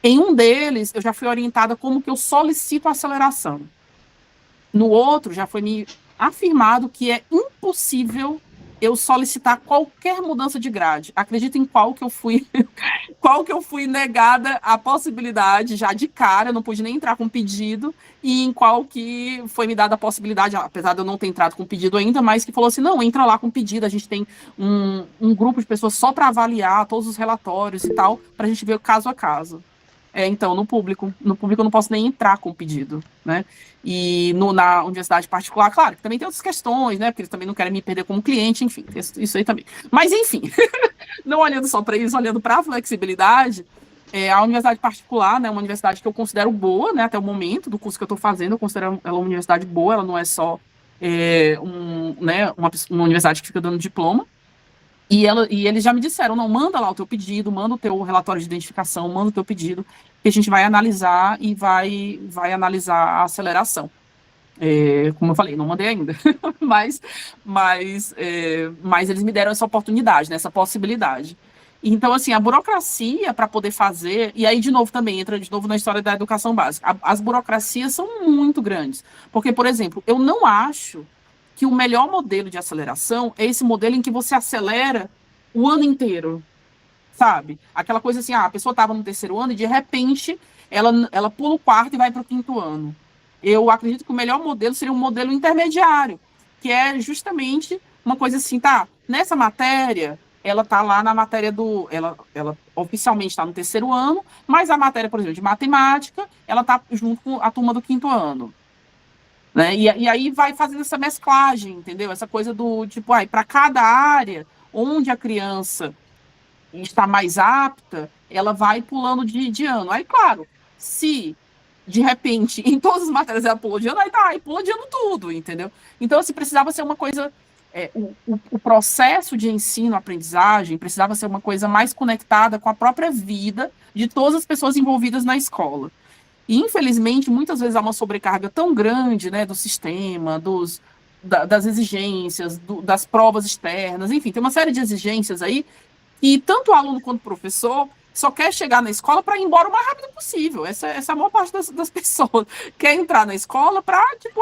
Em um deles, eu já fui orientada como que eu solicito a aceleração. No outro, já foi me afirmado que é impossível eu solicitar qualquer mudança de grade. Acredita em qual que eu fui negada a possibilidade já de cara, não pude nem entrar com pedido, e em qual que foi me dada a possibilidade, apesar de eu não ter entrado com pedido ainda, mas que falou assim, não, entra lá com pedido, a gente tem um grupo de pessoas só para avaliar todos os relatórios e tal, para a gente ver caso a caso. Então, no público eu não posso nem entrar com pedido, né? E na universidade particular, claro, que também tem outras questões, né? Porque eles também não querem me perder como cliente, enfim, isso aí também. Mas, enfim, não olhando só para isso, olhando para a flexibilidade, a universidade particular, né, uma universidade que eu considero boa, né, até o momento do curso que eu estou fazendo, eu considero ela uma universidade boa, ela não é só uma universidade que fica dando diploma. E eles já me disseram, não, manda lá o teu pedido, manda o teu relatório de identificação, manda o teu pedido, que a gente vai analisar e vai analisar a aceleração. Como eu falei, não mandei ainda, mas eles me deram essa oportunidade, né, essa possibilidade. Então, assim, a burocracia para poder fazer, e aí, de novo, também entra de novo na história da educação básica, as burocracias são muito grandes, porque, por exemplo, eu não acho que o melhor modelo de aceleração é esse modelo em que você acelera o ano inteiro, sabe? Aquela coisa assim, a pessoa estava no 3º ano e, de repente, ela pula o 4º e vai para o 5º ano. Eu acredito que o melhor modelo seria um modelo intermediário, que é justamente uma coisa assim, tá, nessa matéria, ela está lá na matéria ela oficialmente está no 3º ano, mas a matéria, por exemplo, de matemática, ela está junto com a turma do 5º ano. Né? E aí vai fazendo essa mesclagem, entendeu? Essa coisa do, tipo, para cada área onde a criança está mais apta, ela vai pulando de ano. Aí, claro, se de repente, em todas as matérias ela pulou de ano, aí pula de ano tudo, entendeu? Então, assim, precisava ser uma coisa... o processo de ensino-aprendizagem precisava ser uma coisa mais conectada com a própria vida de todas as pessoas envolvidas na escola. E, infelizmente, muitas vezes há uma sobrecarga tão grande, né, do sistema, das exigências, das provas externas, enfim, tem uma série de exigências aí, e tanto o aluno quanto o professor só quer chegar na escola para ir embora o mais rápido possível. Essa é a maior parte das pessoas. Quer entrar na escola para, tipo,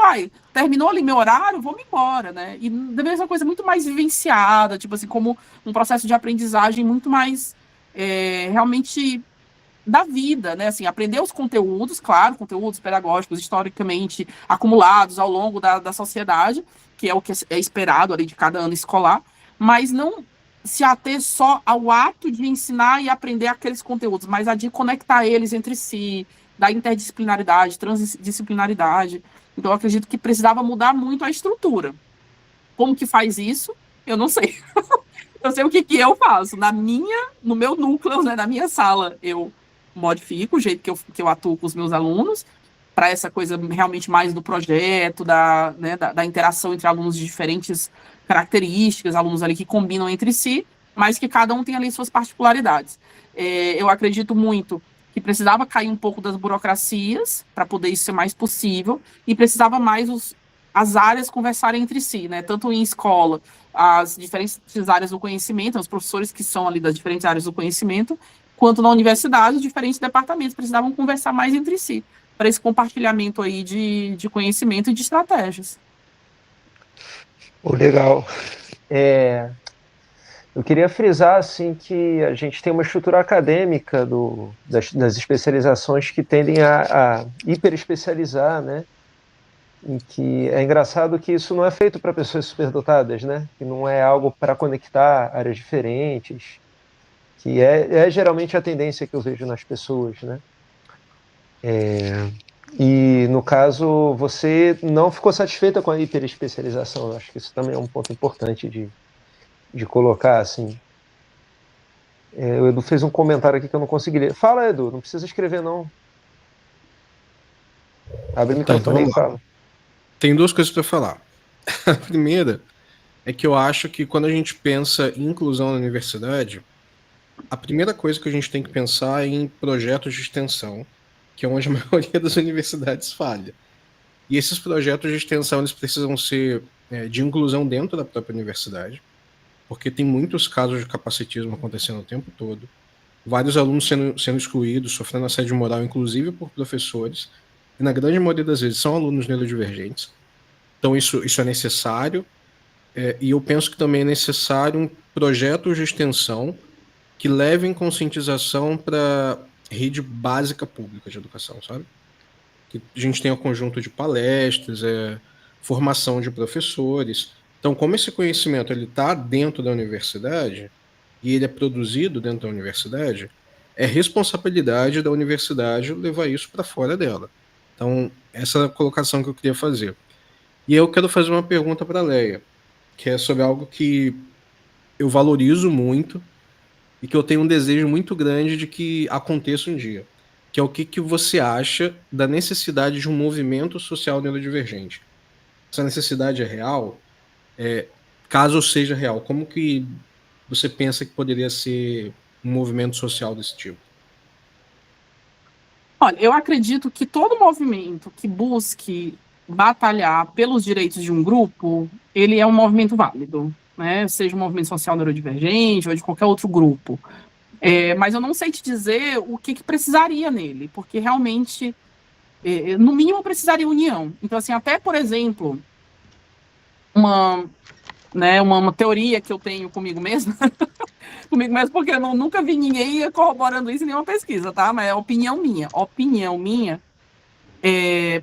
terminou ali meu horário, vou me embora, né? E deveria ser uma coisa muito mais vivenciada, tipo assim, como um processo de aprendizagem muito mais realmente da vida, né? Assim, aprender os conteúdos, claro, conteúdos pedagógicos historicamente acumulados ao longo da sociedade, que é o que é esperado ali de cada ano escolar, mas não se ater só ao ato de ensinar e aprender aqueles conteúdos, mas a de conectar eles entre si, da interdisciplinaridade, transdisciplinaridade. Então, eu acredito que precisava mudar muito a estrutura. Como que faz isso? Eu não sei. Eu sei o que eu faço. No meu núcleo, né, na minha sala, eu modifico o jeito que eu atuo com os meus alunos, para essa coisa realmente mais do projeto, da interação entre alunos de diferentes características, alunos ali que combinam entre si, mas que cada um tem ali suas particularidades. Eu acredito muito que precisava cair um pouco das burocracias para poder isso ser mais possível, e precisava mais as áreas conversarem entre si, né? Tanto em escola, as diferentes áreas do conhecimento, os professores que são ali das diferentes áreas do conhecimento, quanto na universidade, os diferentes departamentos precisavam conversar mais entre si, para esse compartilhamento aí de conhecimento e de estratégias. Legal. Eu queria frisar assim, que a gente tem uma estrutura acadêmica das especializações que tendem a hiperespecializar, né? E que é engraçado que isso não é feito para pessoas superdotadas, né? Que não é algo para conectar áreas diferentes, que é geralmente a tendência que eu vejo nas pessoas, né? E, no caso, você não ficou satisfeita com a hiperespecialização. Eu acho que isso também é um ponto importante de colocar, assim. O Edu fez um comentário aqui que eu não consegui ler. Fala, Edu, não precisa escrever, não. Abre o microfone e fala. Tem duas coisas para falar. A primeira é que eu acho que quando a gente pensa em inclusão na universidade, a primeira coisa que a gente tem que pensar é em projetos de extensão, que é onde a maioria das universidades falha. E esses projetos de extensão, eles precisam ser de inclusão dentro da própria universidade, porque tem muitos casos de capacitismo acontecendo o tempo todo, vários alunos sendo excluídos, sofrendo assédio moral, inclusive por professores, e na grande maioria das vezes são alunos neurodivergentes. Então isso é necessário, e eu penso que também é necessário um projeto de extensão que leve em conscientização para rede básica pública de educação, sabe? Que a gente tenha um conjunto de palestras, formação de professores. Então, como esse conhecimento está dentro da universidade e ele é produzido dentro da universidade, é responsabilidade da universidade levar isso para fora dela. Então, essa é a colocação que eu queria fazer. E eu quero fazer uma pergunta para a Leia, que é sobre algo que eu valorizo muito e que eu tenho um desejo muito grande de que aconteça um dia, que é o que você acha da necessidade de um movimento social neurodivergente. Essa necessidade é real? Caso seja real, como que você pensa que poderia ser um movimento social desse tipo? Olha, eu acredito que todo movimento que busque batalhar pelos direitos de um grupo, ele é um movimento válido, né? Seja um movimento social neurodivergente ou de qualquer outro grupo. Mas eu não sei te dizer o que precisaria nele, porque realmente, no mínimo, precisaria união. Então, assim, até, por exemplo, uma teoria que eu tenho comigo mesma, porque eu nunca vi ninguém corroborando isso em nenhuma pesquisa, tá? Mas é opinião minha.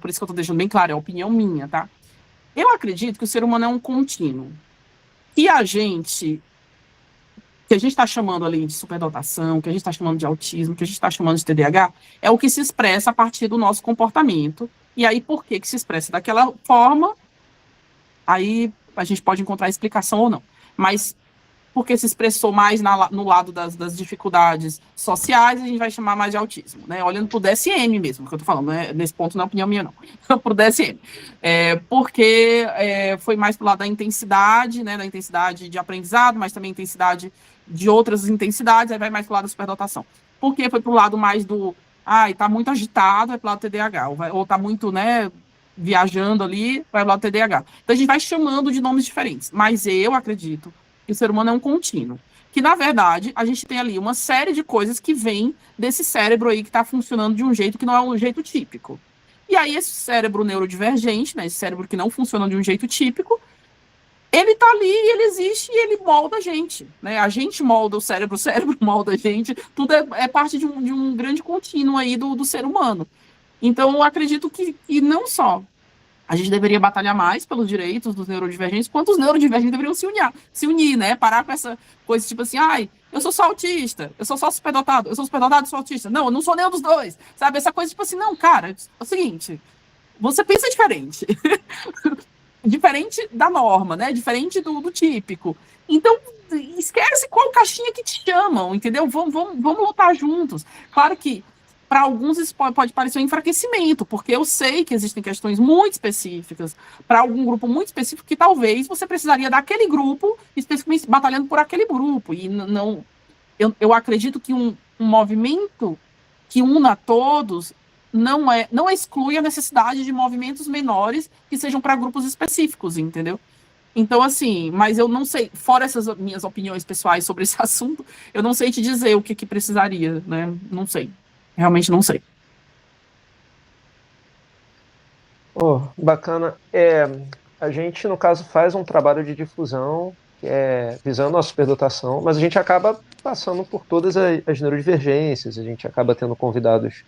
Por isso que eu tô deixando bem claro, é opinião minha, tá? Eu acredito que o ser humano é um contínuo. E a gente está chamando ali de superdotação, que a gente está chamando de autismo, que a gente está chamando de TDAH, é o que se expressa a partir do nosso comportamento. E aí, por que se expressa daquela forma? Aí a gente pode encontrar explicação ou não. Mas porque se expressou mais no lado das dificuldades sociais, a gente vai chamar mais de autismo, né? Olhando para o DSM mesmo, que eu estou falando, né? Nesse ponto não é opinião minha, não. Para o DSM. Porque foi mais para o lado da intensidade, né? Da intensidade de aprendizado, mas também intensidade de outras intensidades, aí vai mais para o lado da superdotação. Porque foi para o lado mais do, está muito agitado, é para o lado do TDAH, ou está muito, né, viajando ali, vai para o lado do TDAH. Então a gente vai chamando de nomes diferentes, mas eu acredito que o ser humano é um contínuo. que, na verdade, a gente tem ali uma série de coisas que vêm desse cérebro aí que está funcionando de um jeito que não é um jeito típico. E aí esse cérebro neurodivergente, né, esse cérebro que não funciona de um jeito típico, ele tá ali, ele existe e ele molda a gente, né? A gente molda o cérebro molda a gente, tudo é parte de um grande contínuo aí do ser humano. Então, eu acredito que não só a gente deveria batalhar mais pelos direitos dos neurodivergentes, quanto os neurodivergentes deveriam se unir, né? Parar com essa coisa tipo assim, ai, eu sou só autista, eu sou só superdotado, eu sou superdotado e sou autista. Não, eu não sou nenhum dos dois, sabe? Essa coisa tipo assim, não, cara, é o seguinte, você pensa diferente. Diferente da norma, né? Diferente do típico. Então, esquece qual caixinha que te chamam, entendeu? Vamos lutar juntos. Claro que para alguns isso pode parecer um enfraquecimento, porque eu sei que existem questões muito específicas para algum grupo muito específico que talvez você precisaria daquele grupo especificamente batalhando por aquele grupo. E não, eu acredito que um movimento que una todos não exclui a necessidade de movimentos menores que sejam para grupos específicos, entendeu? Então, assim, mas eu não sei, fora essas minhas opiniões pessoais sobre esse assunto, eu não sei te dizer o que precisaria, né? Não sei. Realmente não sei. Oh, bacana. A gente, no caso, faz um trabalho de difusão visando a superdotação, mas a gente acaba passando por todas as neurodivergências, a gente acaba tendo convidados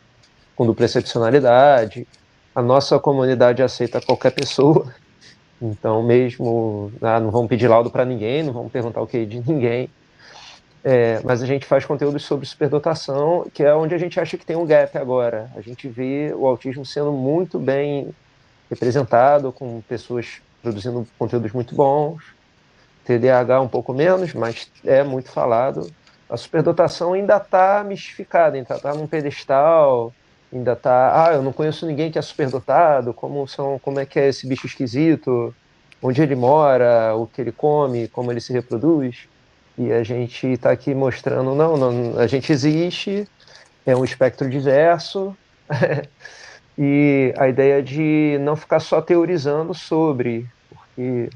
com dupla excepcionalidade, a nossa comunidade aceita qualquer pessoa, então mesmo, não vamos pedir laudo para ninguém, não vamos perguntar o QI de ninguém, mas a gente faz conteúdo sobre superdotação, que é onde a gente acha que tem um gap agora. A gente vê o autismo sendo muito bem representado, com pessoas produzindo conteúdos muito bons, TDAH um pouco menos, mas é muito falado. A superdotação ainda está mistificada, ainda está num pedestal, ainda está, eu não conheço ninguém que é superdotado, como é que é esse bicho esquisito, onde ele mora, o que ele come, como ele se reproduz. E a gente está aqui mostrando, não, a gente existe, é um espectro diverso, e a ideia de não ficar só teorizando sobre, porque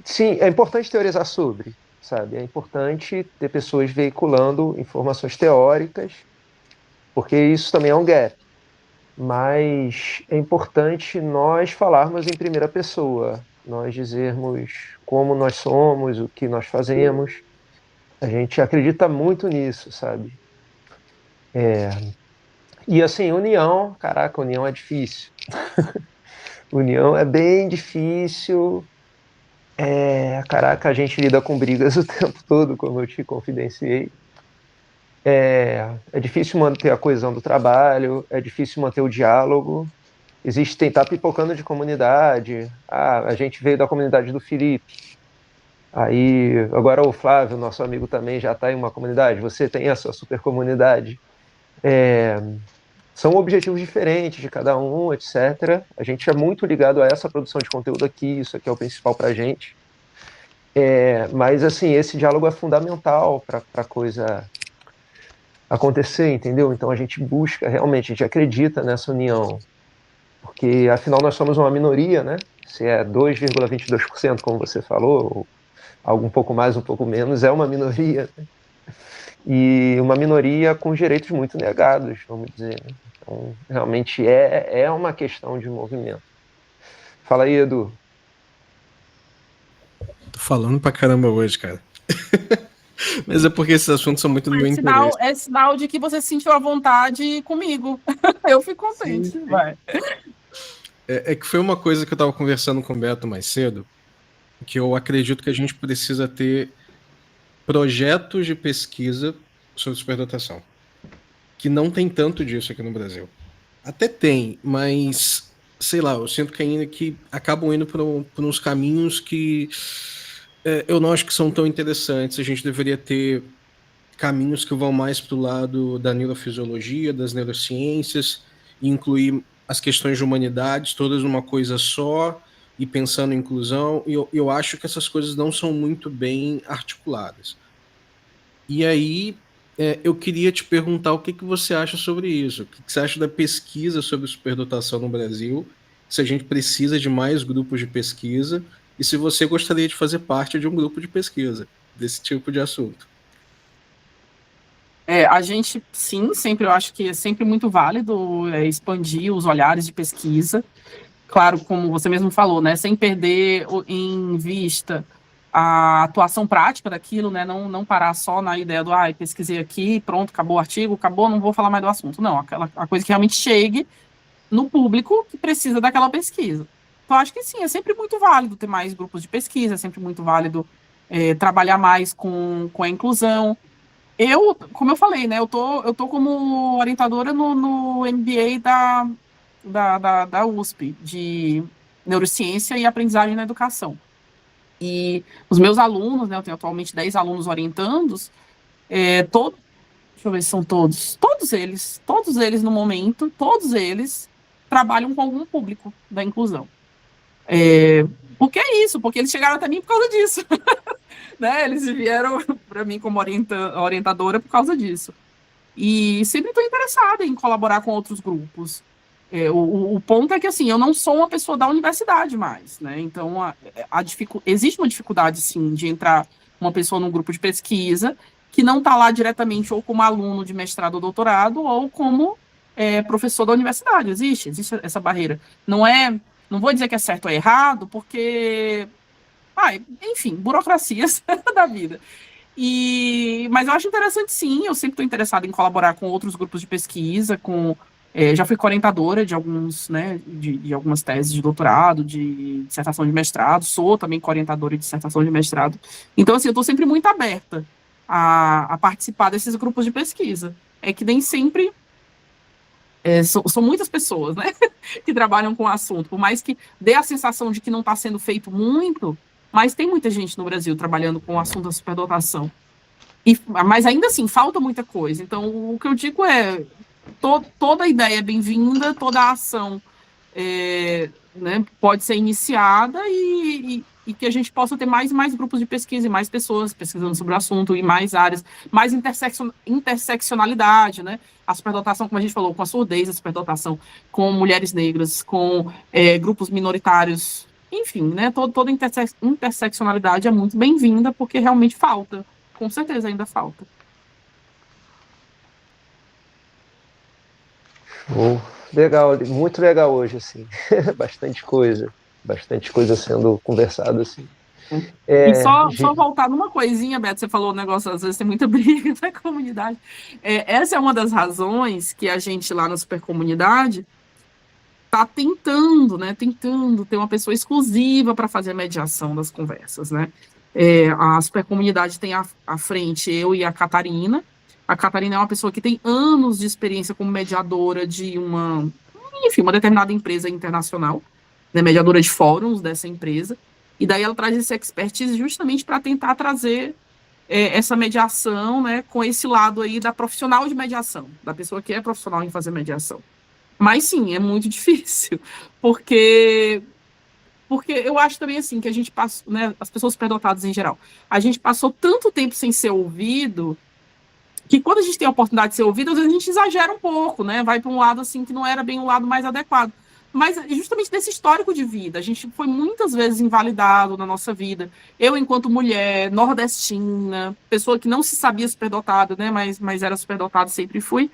sim, é importante teorizar sobre, sabe? É importante ter pessoas veiculando informações teóricas, porque isso também é um gap. Mas é importante nós falarmos em primeira pessoa, nós dizermos como nós somos, o que nós fazemos. A gente acredita muito nisso, sabe? E assim, união, caraca, união é difícil. União é bem difícil. Caraca, a gente lida com brigas o tempo todo, como eu te confidenciei. É difícil manter a coesão do trabalho, é difícil manter o diálogo. Existe tentar pipocando de comunidade. A gente veio da comunidade do Felipe. Aí, agora o Flávio, nosso amigo, também já está em uma comunidade. Você tem a sua super comunidade. São objetivos diferentes de cada um, etc. A gente é muito ligado a essa produção de conteúdo aqui, isso aqui é o principal para a gente. Mas, assim, esse diálogo é fundamental para a coisa acontecer, entendeu? Então a gente busca, realmente, a gente acredita nessa união, porque afinal nós somos uma minoria, né? Se é 2,22%, como você falou, ou algo um pouco mais, um pouco menos, é uma minoria, né? E uma minoria com direitos muito negados, vamos dizer, né? Então, realmente é uma questão de movimento. Fala aí, Edu. Tô falando pra caramba hoje, cara. Mas é porque esses assuntos são muito do meu interesse. É sinal de que você se sentiu à vontade comigo. Eu fico contente. Sim. Vai. É que foi uma coisa que eu estava conversando com o Beto mais cedo, que eu acredito que a gente precisa ter projetos de pesquisa sobre superdotação, que não tem tanto disso aqui no Brasil. Até tem, mas, sei lá, eu sinto que ainda que acabam indo por uns caminhos que eu não acho que são tão interessantes. A gente deveria ter caminhos que vão mais para o lado da neurofisiologia, das neurociências, e incluir as questões de humanidades todas numa coisa só, e pensando em inclusão, e eu acho que essas coisas não são muito bem articuladas. E aí, eu queria te perguntar o que você acha sobre isso, o que você acha da pesquisa sobre superdotação no Brasil, se a gente precisa de mais grupos de pesquisa, e se você gostaria de fazer parte de um grupo de pesquisa desse tipo de assunto. A gente, sim, sempre, eu acho que é sempre muito válido expandir os olhares de pesquisa. Claro, como você mesmo falou, né, sem perder em vista a atuação prática daquilo, né, não parar só na ideia do, pesquisei aqui, pronto, acabou o artigo, acabou, não vou falar mais do assunto. Não, a coisa que realmente chegue no público que precisa daquela pesquisa. Então, acho que sim, é sempre muito válido ter mais grupos de pesquisa, é sempre muito válido trabalhar mais com a inclusão. Como eu falei, né, eu tô como orientadora no MBA da USP, de Neurociência e Aprendizagem na Educação. E os meus alunos, né, eu tenho atualmente 10 alunos orientandos, deixa eu ver se são todos eles no momento, todos eles trabalham com algum público da inclusão. Porque é isso, porque eles chegaram até mim por causa disso. Né? Eles vieram para mim como orientadora por causa disso. E sempre estou interessada em colaborar com outros grupos. O ponto é que, assim, eu não sou uma pessoa da universidade mais, né? Então, existe uma dificuldade, sim, de entrar uma pessoa num grupo de pesquisa que não está lá diretamente ou como aluno de mestrado ou doutorado ou como professor da universidade. Existe essa barreira. Não vou dizer que é certo ou errado, porque... enfim, burocracias da vida. Mas eu acho interessante, sim, eu sempre estou interessada em colaborar com outros grupos de pesquisa, já fui orientadora de alguns, né, de algumas teses de doutorado, de dissertação de mestrado, sou também orientadora de dissertação de mestrado. Então, assim, eu estou sempre muito aberta a participar desses grupos de pesquisa. É que nem sempre são muitas pessoas, né, que trabalham com o assunto, por mais que dê a sensação de que não está sendo feito muito, mas tem muita gente no Brasil trabalhando com o assunto da superdotação. Mas ainda assim, falta muita coisa. Então, o que eu digo é, toda ideia é bem-vinda, toda ação né, pode ser iniciada e que a gente possa ter mais e mais grupos de pesquisa e mais pessoas pesquisando sobre o assunto e mais áreas, mais interseccionalidade, né? A superdotação, como a gente falou, com a surdez, a superdotação com mulheres negras, com grupos minoritários, enfim, né? Toda interseccionalidade é muito bem-vinda porque realmente falta, com certeza ainda falta. Legal, muito legal hoje, assim. Bastante coisa sendo conversada, assim. E só voltar numa coisinha, Beto, você falou o negócio, às vezes tem muita briga na comunidade. Essa é uma das razões que a gente lá na Supercomunidade está tentando ter uma pessoa exclusiva para fazer a mediação das conversas, né? A Supercomunidade tem à frente eu e a Catarina. A Catarina é uma pessoa que tem anos de experiência como mediadora de uma determinada empresa internacional, né, mediadora de fóruns dessa empresa, e daí ela traz esse expertise justamente para tentar trazer essa mediação, né, com esse lado aí da profissional de mediação, da pessoa que é profissional em fazer mediação. Mas sim, é muito difícil, porque eu acho também assim, que a gente passa, né, as pessoas superdotadas em geral, a gente passou tanto tempo sem ser ouvido, que quando a gente tem a oportunidade de ser ouvido, às vezes a gente exagera um pouco, né? Vai para um lado assim que não era bem o lado mais adequado. Mas justamente desse histórico de vida, a gente foi muitas vezes invalidado na nossa vida. Eu, enquanto mulher, nordestina, pessoa que não se sabia superdotada, né? Mas era superdotada, sempre fui.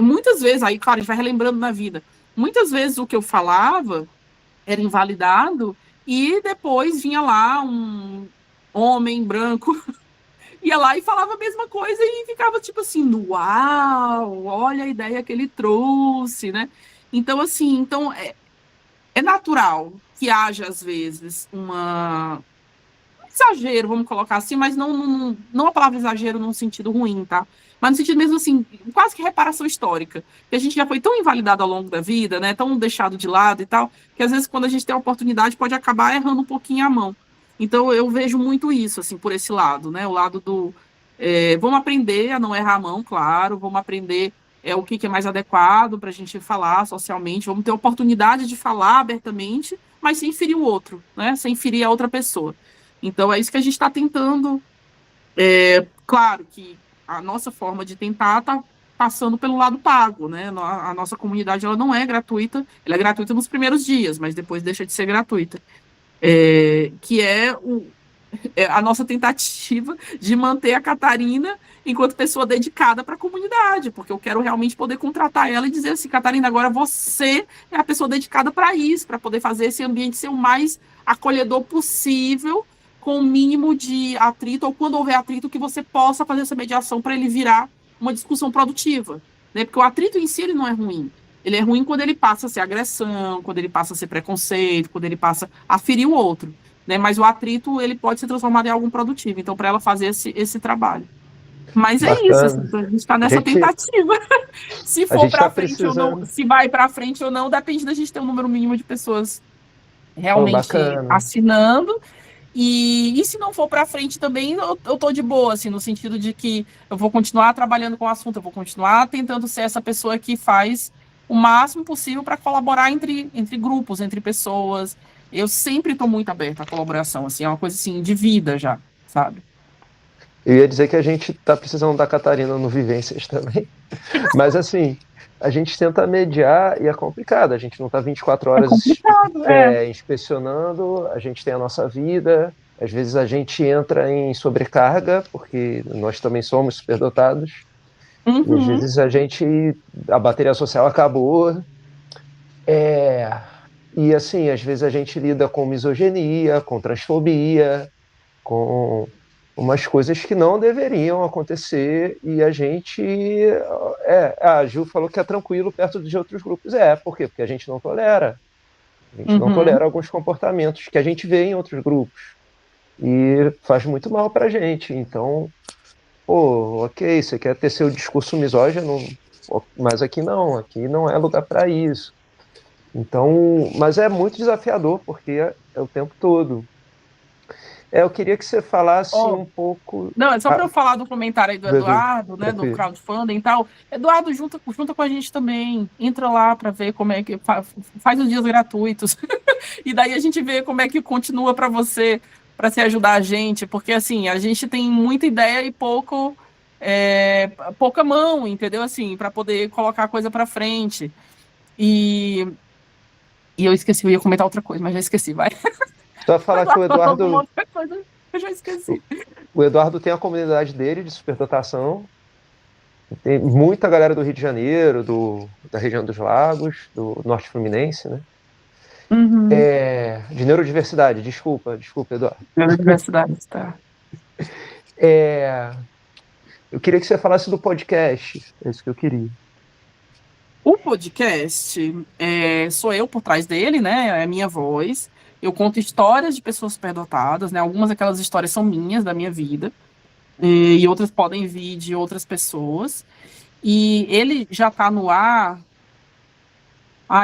Muitas vezes, aí, claro, a gente vai relembrando na vida. Muitas vezes o que eu falava era invalidado e depois vinha lá um homem branco ia lá e falava a mesma coisa e ficava tipo assim, uau, olha a ideia que ele trouxe, né? Então, assim, é natural que haja, às vezes, um exagero, vamos colocar assim, mas não a palavra exagero num sentido ruim, tá? Mas no sentido mesmo, assim, quase que reparação histórica. Que a gente já foi tão invalidado ao longo da vida, né? Tão deixado de lado e tal, que às vezes quando a gente tem a oportunidade pode acabar errando um pouquinho a mão. Então, eu vejo muito isso, assim, por esse lado, né? O lado do... vamos aprender a não errar a mão, claro. Vamos aprender o que é mais adequado para a gente falar socialmente. Vamos ter a oportunidade de falar abertamente, mas sem ferir o outro, né? Sem ferir a outra pessoa. Então, é isso que a gente está tentando. Claro que a nossa forma de tentar está passando pelo lado pago, né? A nossa comunidade ela não é gratuita. Ela é gratuita nos primeiros dias, mas depois deixa de ser gratuita. que é a nossa tentativa de manter a Catarina enquanto pessoa dedicada para a comunidade, porque eu quero realmente poder contratar ela e dizer assim, Catarina, agora você é a pessoa dedicada para isso, para poder fazer esse ambiente ser o mais acolhedor possível, com o mínimo de atrito, ou quando houver atrito, que você possa fazer essa mediação para ele virar uma discussão produtiva, né? Porque o atrito em si ele não é ruim. Ele é ruim quando ele passa a ser agressão, quando ele passa a ser preconceito, quando ele passa a ferir o outro, né? Mas o atrito ele pode ser transformado em algo produtivo. Então, para ela fazer esse trabalho. Mas é isso, assim, Bacana. a gente está nessa tentativa. Se A for gente para tá frente ou não, precisando. se vai para frente ou não, depende da gente ter um número mínimo de pessoas realmente Bacana. assinando. E se não for para frente também, eu tô de boa, assim, no sentido de que eu vou continuar trabalhando com o assunto, eu vou continuar tentando ser essa pessoa que faz o máximo possível para colaborar entre grupos, entre pessoas. Eu sempre estou muito aberta à colaboração, assim, é uma coisa assim de vida já, sabe? Eu ia dizer que a gente está precisando da Catarina no Vivências também. Mas, assim, a gente tenta mediar e é complicado. A gente não está 24 É horas complicado, inspecionando, a gente tem a nossa vida. Às vezes a gente entra em sobrecarga, porque nós também somos superdotados. E às vezes a bateria social acabou. E, assim, às vezes a gente lida com misoginia, com transfobia, com umas coisas que não deveriam acontecer e a gente a Gil falou que é tranquilo perto de outros grupos. Por quê? Porque a gente não tolera. A gente não tolera alguns comportamentos que a gente vê em outros grupos e faz muito mal pra gente. Então, ok, você quer ter seu discurso misógino, mas aqui não é lugar para isso. Então, mas é muito desafiador porque é o tempo todo. Eu queria que você falasse um pouco. Não, é só para eu falar do comentário aí do Eduardo, né, do Tranquilo. crowdfunding e tal. Eduardo, junta com a gente também. Entra lá para ver como é que faz os dias gratuitos. E daí a gente vê como é que continua para você, para se ajudar a gente, porque assim, a gente tem muita ideia e pouca mão, entendeu? Assim, para poder colocar a coisa para frente. E eu esqueci, eu ia comentar outra coisa, mas já esqueci, vai. Só falar que o Eduardo. Outra coisa, eu já esqueci. O Eduardo tem a comunidade dele de superdotação. Tem muita galera do Rio de Janeiro, da região dos Lagos, do Norte Fluminense, né? De neurodiversidade, desculpa, Eduardo. Neurodiversidade, tá. Eu queria que você falasse do podcast, é isso que eu queria. O podcast sou eu por trás dele, né? É a minha voz. Eu conto histórias de pessoas superdotadas, né? Algumas daquelas histórias são minhas, da minha vida, e outras podem vir de outras pessoas. E ele já está no ar.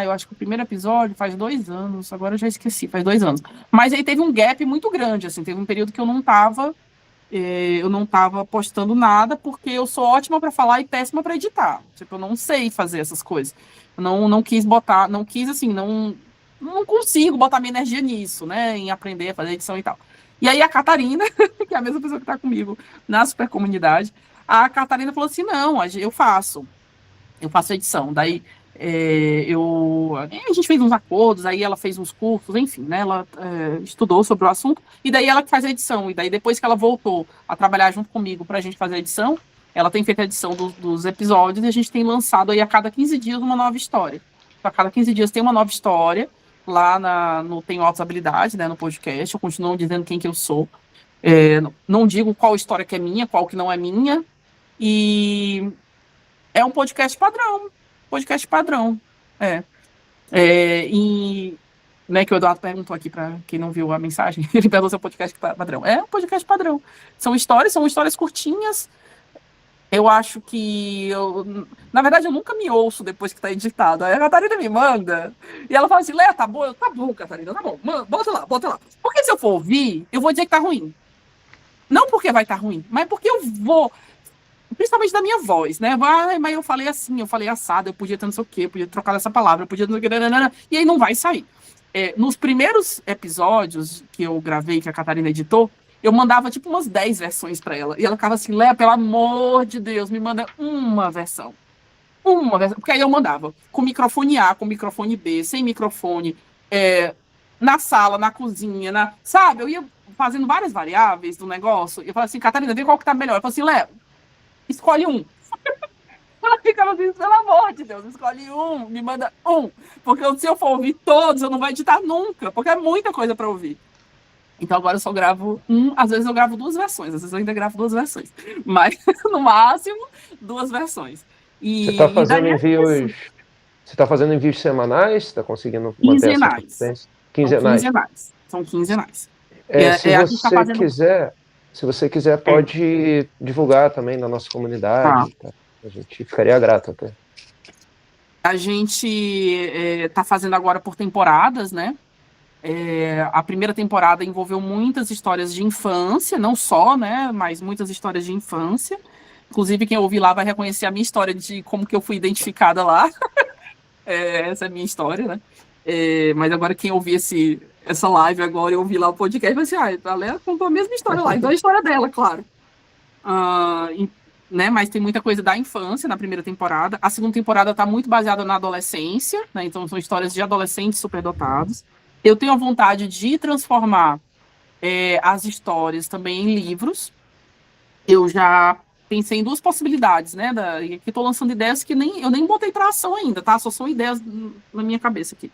Eu acho que o primeiro episódio faz 2 anos, agora eu já esqueci, faz 2 anos. Mas aí teve um gap muito grande, assim, teve um período que eu não estava postando nada, porque eu sou ótima para falar e péssima para editar. Tipo, eu não sei fazer essas coisas. Eu não quis botar, não consigo botar minha energia nisso, né, em aprender a fazer edição e tal. E aí a Catarina, que é a mesma pessoa que está comigo na super comunidade, a Catarina falou assim, não, eu faço edição. Daí a gente fez uns acordos, aí ela fez uns cursos, enfim, né? Ela estudou sobre o assunto, e daí ela que faz a edição. E daí, depois que ela voltou a trabalhar junto comigo para a gente fazer a edição, ela tem feito a edição dos episódios e a gente tem lançado aí a cada 15 dias uma nova história. Então, a cada 15 dias tem uma nova história lá no Tenho Altas Habilidades, né? No podcast. Eu continuo dizendo quem que eu sou. Não digo qual história que é minha, qual que não é minha. E é um podcast padrão. E, né, que o Eduardo perguntou aqui para quem não viu a mensagem, ele perguntou se é um podcast padrão. É um podcast padrão. São histórias curtinhas. Eu acho que na verdade, eu nunca me ouço depois que tá editado. Aí a Catarina me manda e ela fala assim, Léa, tá bom? Tá bom, Catarina, tá bom. Bota lá. Porque se eu for ouvir, eu vou dizer que tá ruim. Não porque vai estar ruim, mas porque eu vou... Principalmente da minha voz, né? Mas eu falei assim, eu falei assado, eu podia ter não sei o quê, eu podia trocar essa palavra, eu podia... E aí não vai sair. Nos primeiros episódios que eu gravei, que a Catarina editou, eu mandava tipo umas 10 versões pra ela. E ela ficava assim, Léa, pelo amor de Deus, me manda uma versão. Porque aí eu mandava com microfone A, com microfone B, sem microfone, na sala, na cozinha, sabe? Eu ia fazendo várias variáveis do negócio. Eu falava assim, Catarina, vê qual que tá melhor. Eu falava assim, Léo, escolhe um. Ela ficava assim, pelo amor de Deus, escolhe um, me manda um. Porque se eu for ouvir todos, eu não vou editar nunca, porque é muita coisa para ouvir. Então agora eu só gravo às vezes eu gravo 2 versões, às vezes eu ainda gravo 2 versões. Mas, no máximo, 2 versões. Você está fazendo envios. Você está fazendo envios semanais? Você está conseguindo manter essa consistência? Quinzenais. São quinzenais. Se você quiser, pode divulgar também na nossa comunidade. Tá. A gente ficaria grato até. A gente está fazendo agora por temporadas, né? A primeira temporada envolveu muitas histórias de infância, não só, né? Mas muitas histórias de infância. Inclusive, quem ouvir lá vai reconhecer a minha história de como que eu fui identificada lá. Essa é a minha história, né? Mas agora quem ouvir essa live agora e ouvir lá o podcast vai dizer, a Léa contou a mesma história lá. Então é a história dela, claro. Né, mas tem muita coisa da infância na primeira temporada. A segunda temporada está muito baseada na adolescência, né, então são histórias de adolescentes superdotados. Eu tenho a vontade de transformar as histórias também em livros. Eu já pensei em 2 possibilidades, né? E aqui estou lançando ideias que eu nem botei para ação ainda, tá? Só são ideias na minha cabeça aqui.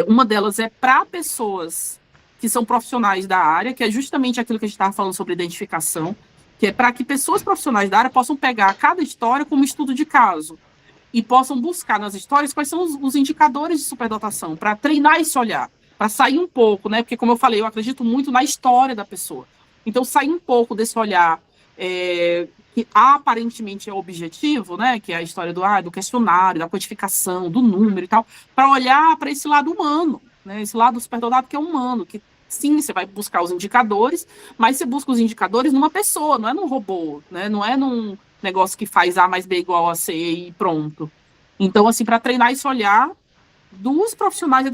Uma delas é para pessoas que são profissionais da área, que é justamente aquilo que a gente estava falando sobre identificação, que é para que pessoas profissionais da área possam pegar cada história como estudo de caso e possam buscar nas histórias quais são os indicadores de superdotação, para treinar esse olhar, para sair um pouco, né? Porque, como eu falei, eu acredito muito na história da pessoa. Então, sair um pouco desse olhar que aparentemente é objetivo, né? Que é a história do questionário, da quantificação, do número e tal, para olhar para esse lado humano, né? Esse lado superdotado que é humano, que sim, você vai buscar os indicadores, mas você busca os indicadores numa pessoa, não é num robô, né? Não é num negócio que faz A mais B igual a C e pronto. Então, assim, para treinar esse olhar dos profissionais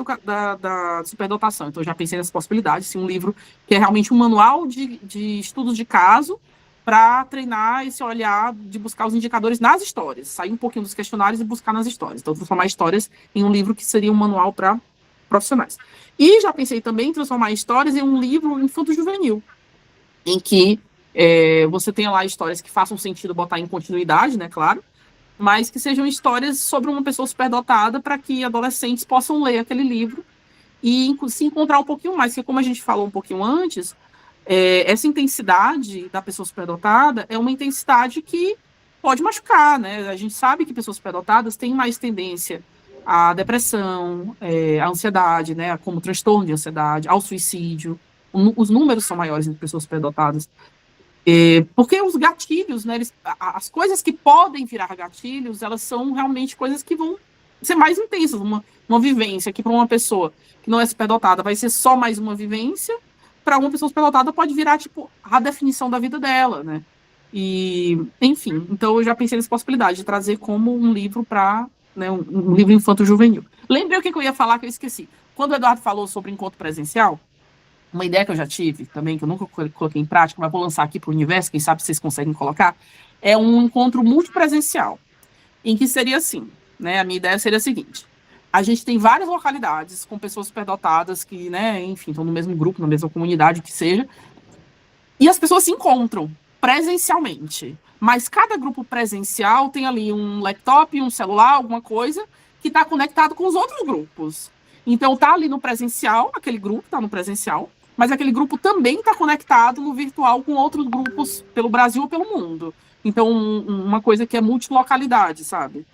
da superdotação. Então, eu já pensei nessa possibilidade, assim, um livro que é realmente um manual de estudos de caso para treinar esse olhar de buscar os indicadores nas histórias, sair um pouquinho dos questionários e buscar nas histórias. Então, transformar histórias em um livro que seria um manual para profissionais. E já pensei também em transformar histórias em um livro infanto-juvenil, em que você tenha lá histórias que façam sentido botar em continuidade, né, claro, mas que sejam histórias sobre uma pessoa superdotada para que adolescentes possam ler aquele livro e se encontrar um pouquinho mais, porque como a gente falou um pouquinho antes, essa intensidade da pessoa superdotada é uma intensidade que pode machucar, né? A gente sabe que pessoas superdotadas têm mais tendência à depressão, à ansiedade, né? Como transtorno de ansiedade, ao suicídio. Os números são maiores entre pessoas superdotadas. Porque os gatilhos, né? As coisas que podem virar gatilhos, elas são realmente coisas que vão ser mais intensas. Uma vivência que para uma pessoa que não é superdotada vai ser só mais uma vivência, para uma pessoa superdotada pode virar, tipo, a definição da vida dela, né? E, enfim, então eu já pensei nessa possibilidade de trazer como um livro para, né, um livro infanto-juvenil. Lembrei o que eu ia falar que eu esqueci. Quando o Eduardo falou sobre encontro presencial, uma ideia que eu já tive também, que eu nunca coloquei em prática, mas vou lançar aqui para o universo, quem sabe vocês conseguem colocar, é um encontro multipresencial, em que seria assim, né? A minha ideia seria a seguinte: a gente tem várias localidades com pessoas superdotadas que, né, enfim, estão no mesmo grupo, na mesma comunidade, que seja, e as pessoas se encontram presencialmente. Mas cada grupo presencial tem ali um laptop, um celular, alguma coisa, que está conectado com os outros grupos. Então, tá ali no presencial, aquele grupo está no presencial, mas aquele grupo também está conectado no virtual com outros grupos pelo Brasil ou pelo mundo. Então, uma coisa que é multilocalidade, sabe?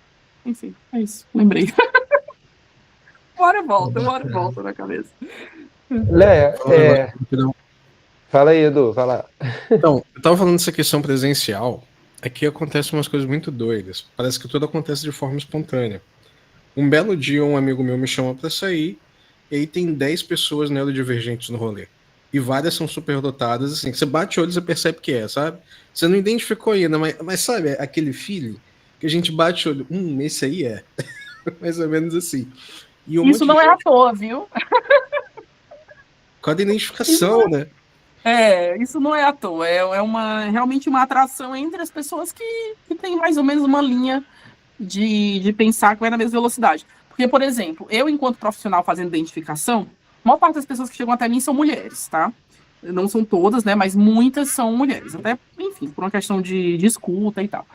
Enfim, é isso. Lembrei. Uma hora volta na cabeça. Léa, fala aí, Edu, vai lá. Então, eu tava falando dessa questão presencial, aqui acontecem umas coisas muito doidas. Parece que tudo acontece de forma espontânea. Um belo dia, um amigo meu me chama pra sair, e aí tem 10 pessoas neurodivergentes no rolê. E várias são superdotadas, assim, você bate o olho e você percebe que sabe? Você não identificou ainda, mas sabe, aquele feeling que a gente bate o olho, esse aí é. Mais ou menos assim. E isso não é à toa, viu? Com a identificação, né? Isso não é à toa. É realmente uma atração entre as pessoas que têm mais ou menos uma linha de pensar que vai na mesma velocidade. Porque, por exemplo, eu, enquanto profissional fazendo identificação, maior parte das pessoas que chegam até mim são mulheres, tá? Não são todas, né? Mas muitas são mulheres. Até, enfim, por uma questão de escuta e tal.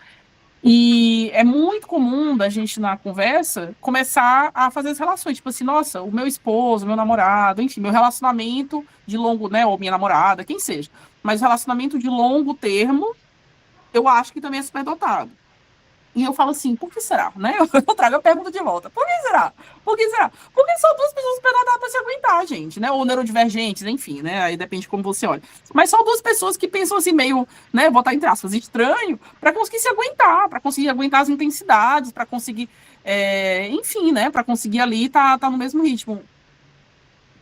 E é muito comum da gente, na conversa, começar a fazer as relações. Tipo assim, nossa, o meu esposo, meu namorado, enfim, meu relacionamento de longo, né? Ou minha namorada, quem seja. Mas relacionamento de longo termo, eu acho que também é superdotado. E eu falo assim, por que será? Né? Eu trago a pergunta de volta. Por que será? Por que será? Porque são duas pessoas superdotadas para se aguentar, gente, né? Ou neurodivergentes, enfim, né? Aí depende de como você olha. Mas são duas pessoas que pensam assim, meio, né? Botar entre aspas, estranho, para conseguir se aguentar, para conseguir aguentar as intensidades, para conseguir, enfim, né? Para conseguir ali tá no mesmo ritmo.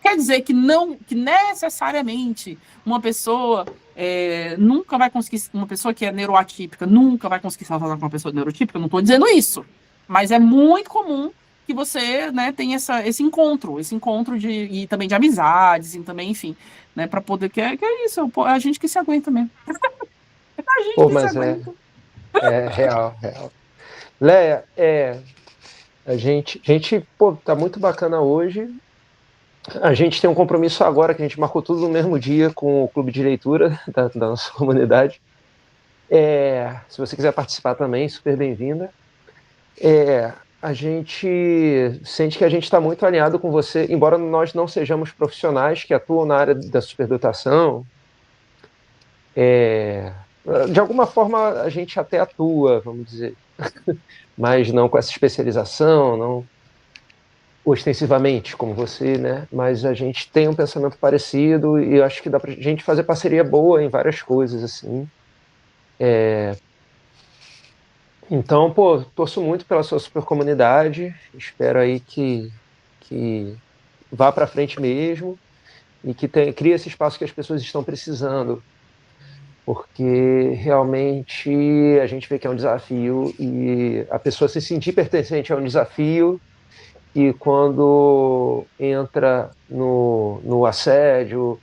Quer dizer que não, que necessariamente uma pessoa nunca vai conseguir, uma pessoa que é neuroatípica nunca vai conseguir se relacionar com uma pessoa neurotípica, eu não estou dizendo isso, mas é muito comum que você, né, tenha esse encontro e também de amizades, e também, enfim, né, para poder, que é isso, é a gente que se aguenta mesmo. A gente Pô, que se mas aguenta. é real, real. Léa, a gente, pô, tá muito bacana hoje. A gente tem um compromisso agora, que a gente marcou tudo no mesmo dia com o clube de leitura da nossa comunidade. Se você quiser participar também, super bem-vinda. A gente sente que a gente está muito alinhado com você, embora nós não sejamos profissionais que atuam na área da superdotação. De alguma forma, a gente até atua, vamos dizer, mas não com essa especialização, não ostensivamente como você, né? Mas a gente tem um pensamento parecido e eu acho que dá pra gente fazer parceria boa em várias coisas, assim. Então, pô, torço muito pela sua super comunidade, espero aí que vá para frente mesmo e que crie esse espaço que as pessoas estão precisando, porque realmente a gente vê que é um desafio e a pessoa se sentir pertencente é um desafio. E quando entra no assédio,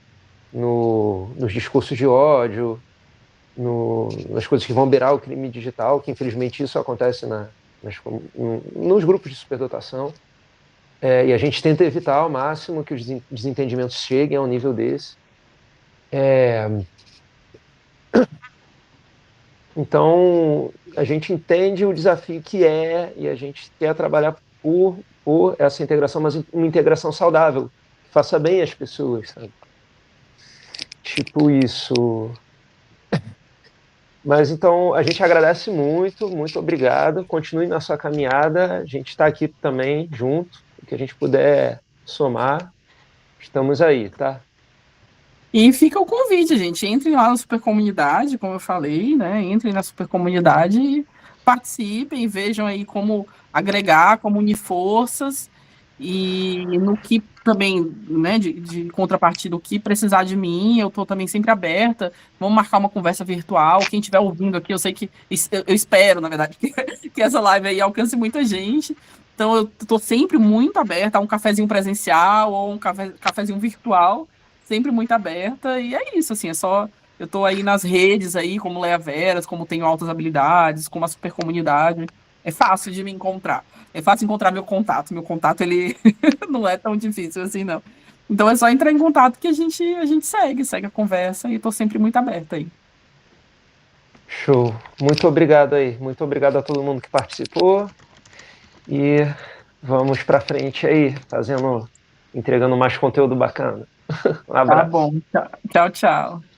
nos discursos de ódio, nas coisas que vão beirar o crime digital, que infelizmente isso acontece nos grupos de superdotação, e a gente tenta evitar ao máximo que os desentendimentos cheguem a um nível desse. Então, a gente entende o desafio que e a gente quer trabalhar por essa integração, mas uma integração saudável, que faça bem às pessoas, sabe? Tipo isso. Mas então, a gente agradece muito, muito obrigado. Continue na sua caminhada. A gente está aqui também junto, o que a gente puder somar. Estamos aí, tá? E fica o convite, gente. Entrem lá na Supercomunidade, como eu falei, né? Entrem na Supercomunidade e participem, vejam aí como agregar, como unir forças e no que também, né, de contrapartida, o que precisar de mim, eu estou também sempre aberta. Vamos marcar uma conversa virtual. Quem estiver ouvindo aqui, eu sei que eu espero, na verdade, que essa live aí alcance muita gente. Então, eu estou sempre muito aberta a um cafezinho presencial ou um cafezinho virtual, sempre muito aberta, e é isso, assim, eu tô aí nas redes aí, como Leia Veras, como Tenho Altas Habilidades, como a Super Comunidade, é fácil de me encontrar, é fácil encontrar meu contato, ele não é tão difícil assim, não. Então é só entrar em contato que a gente segue a conversa, e tô sempre muito aberta aí. Show. Muito obrigado aí. Muito obrigado a todo mundo que participou. E vamos para frente aí, entregando mais conteúdo bacana. Um abraço. Tá bom, tchau, tchau.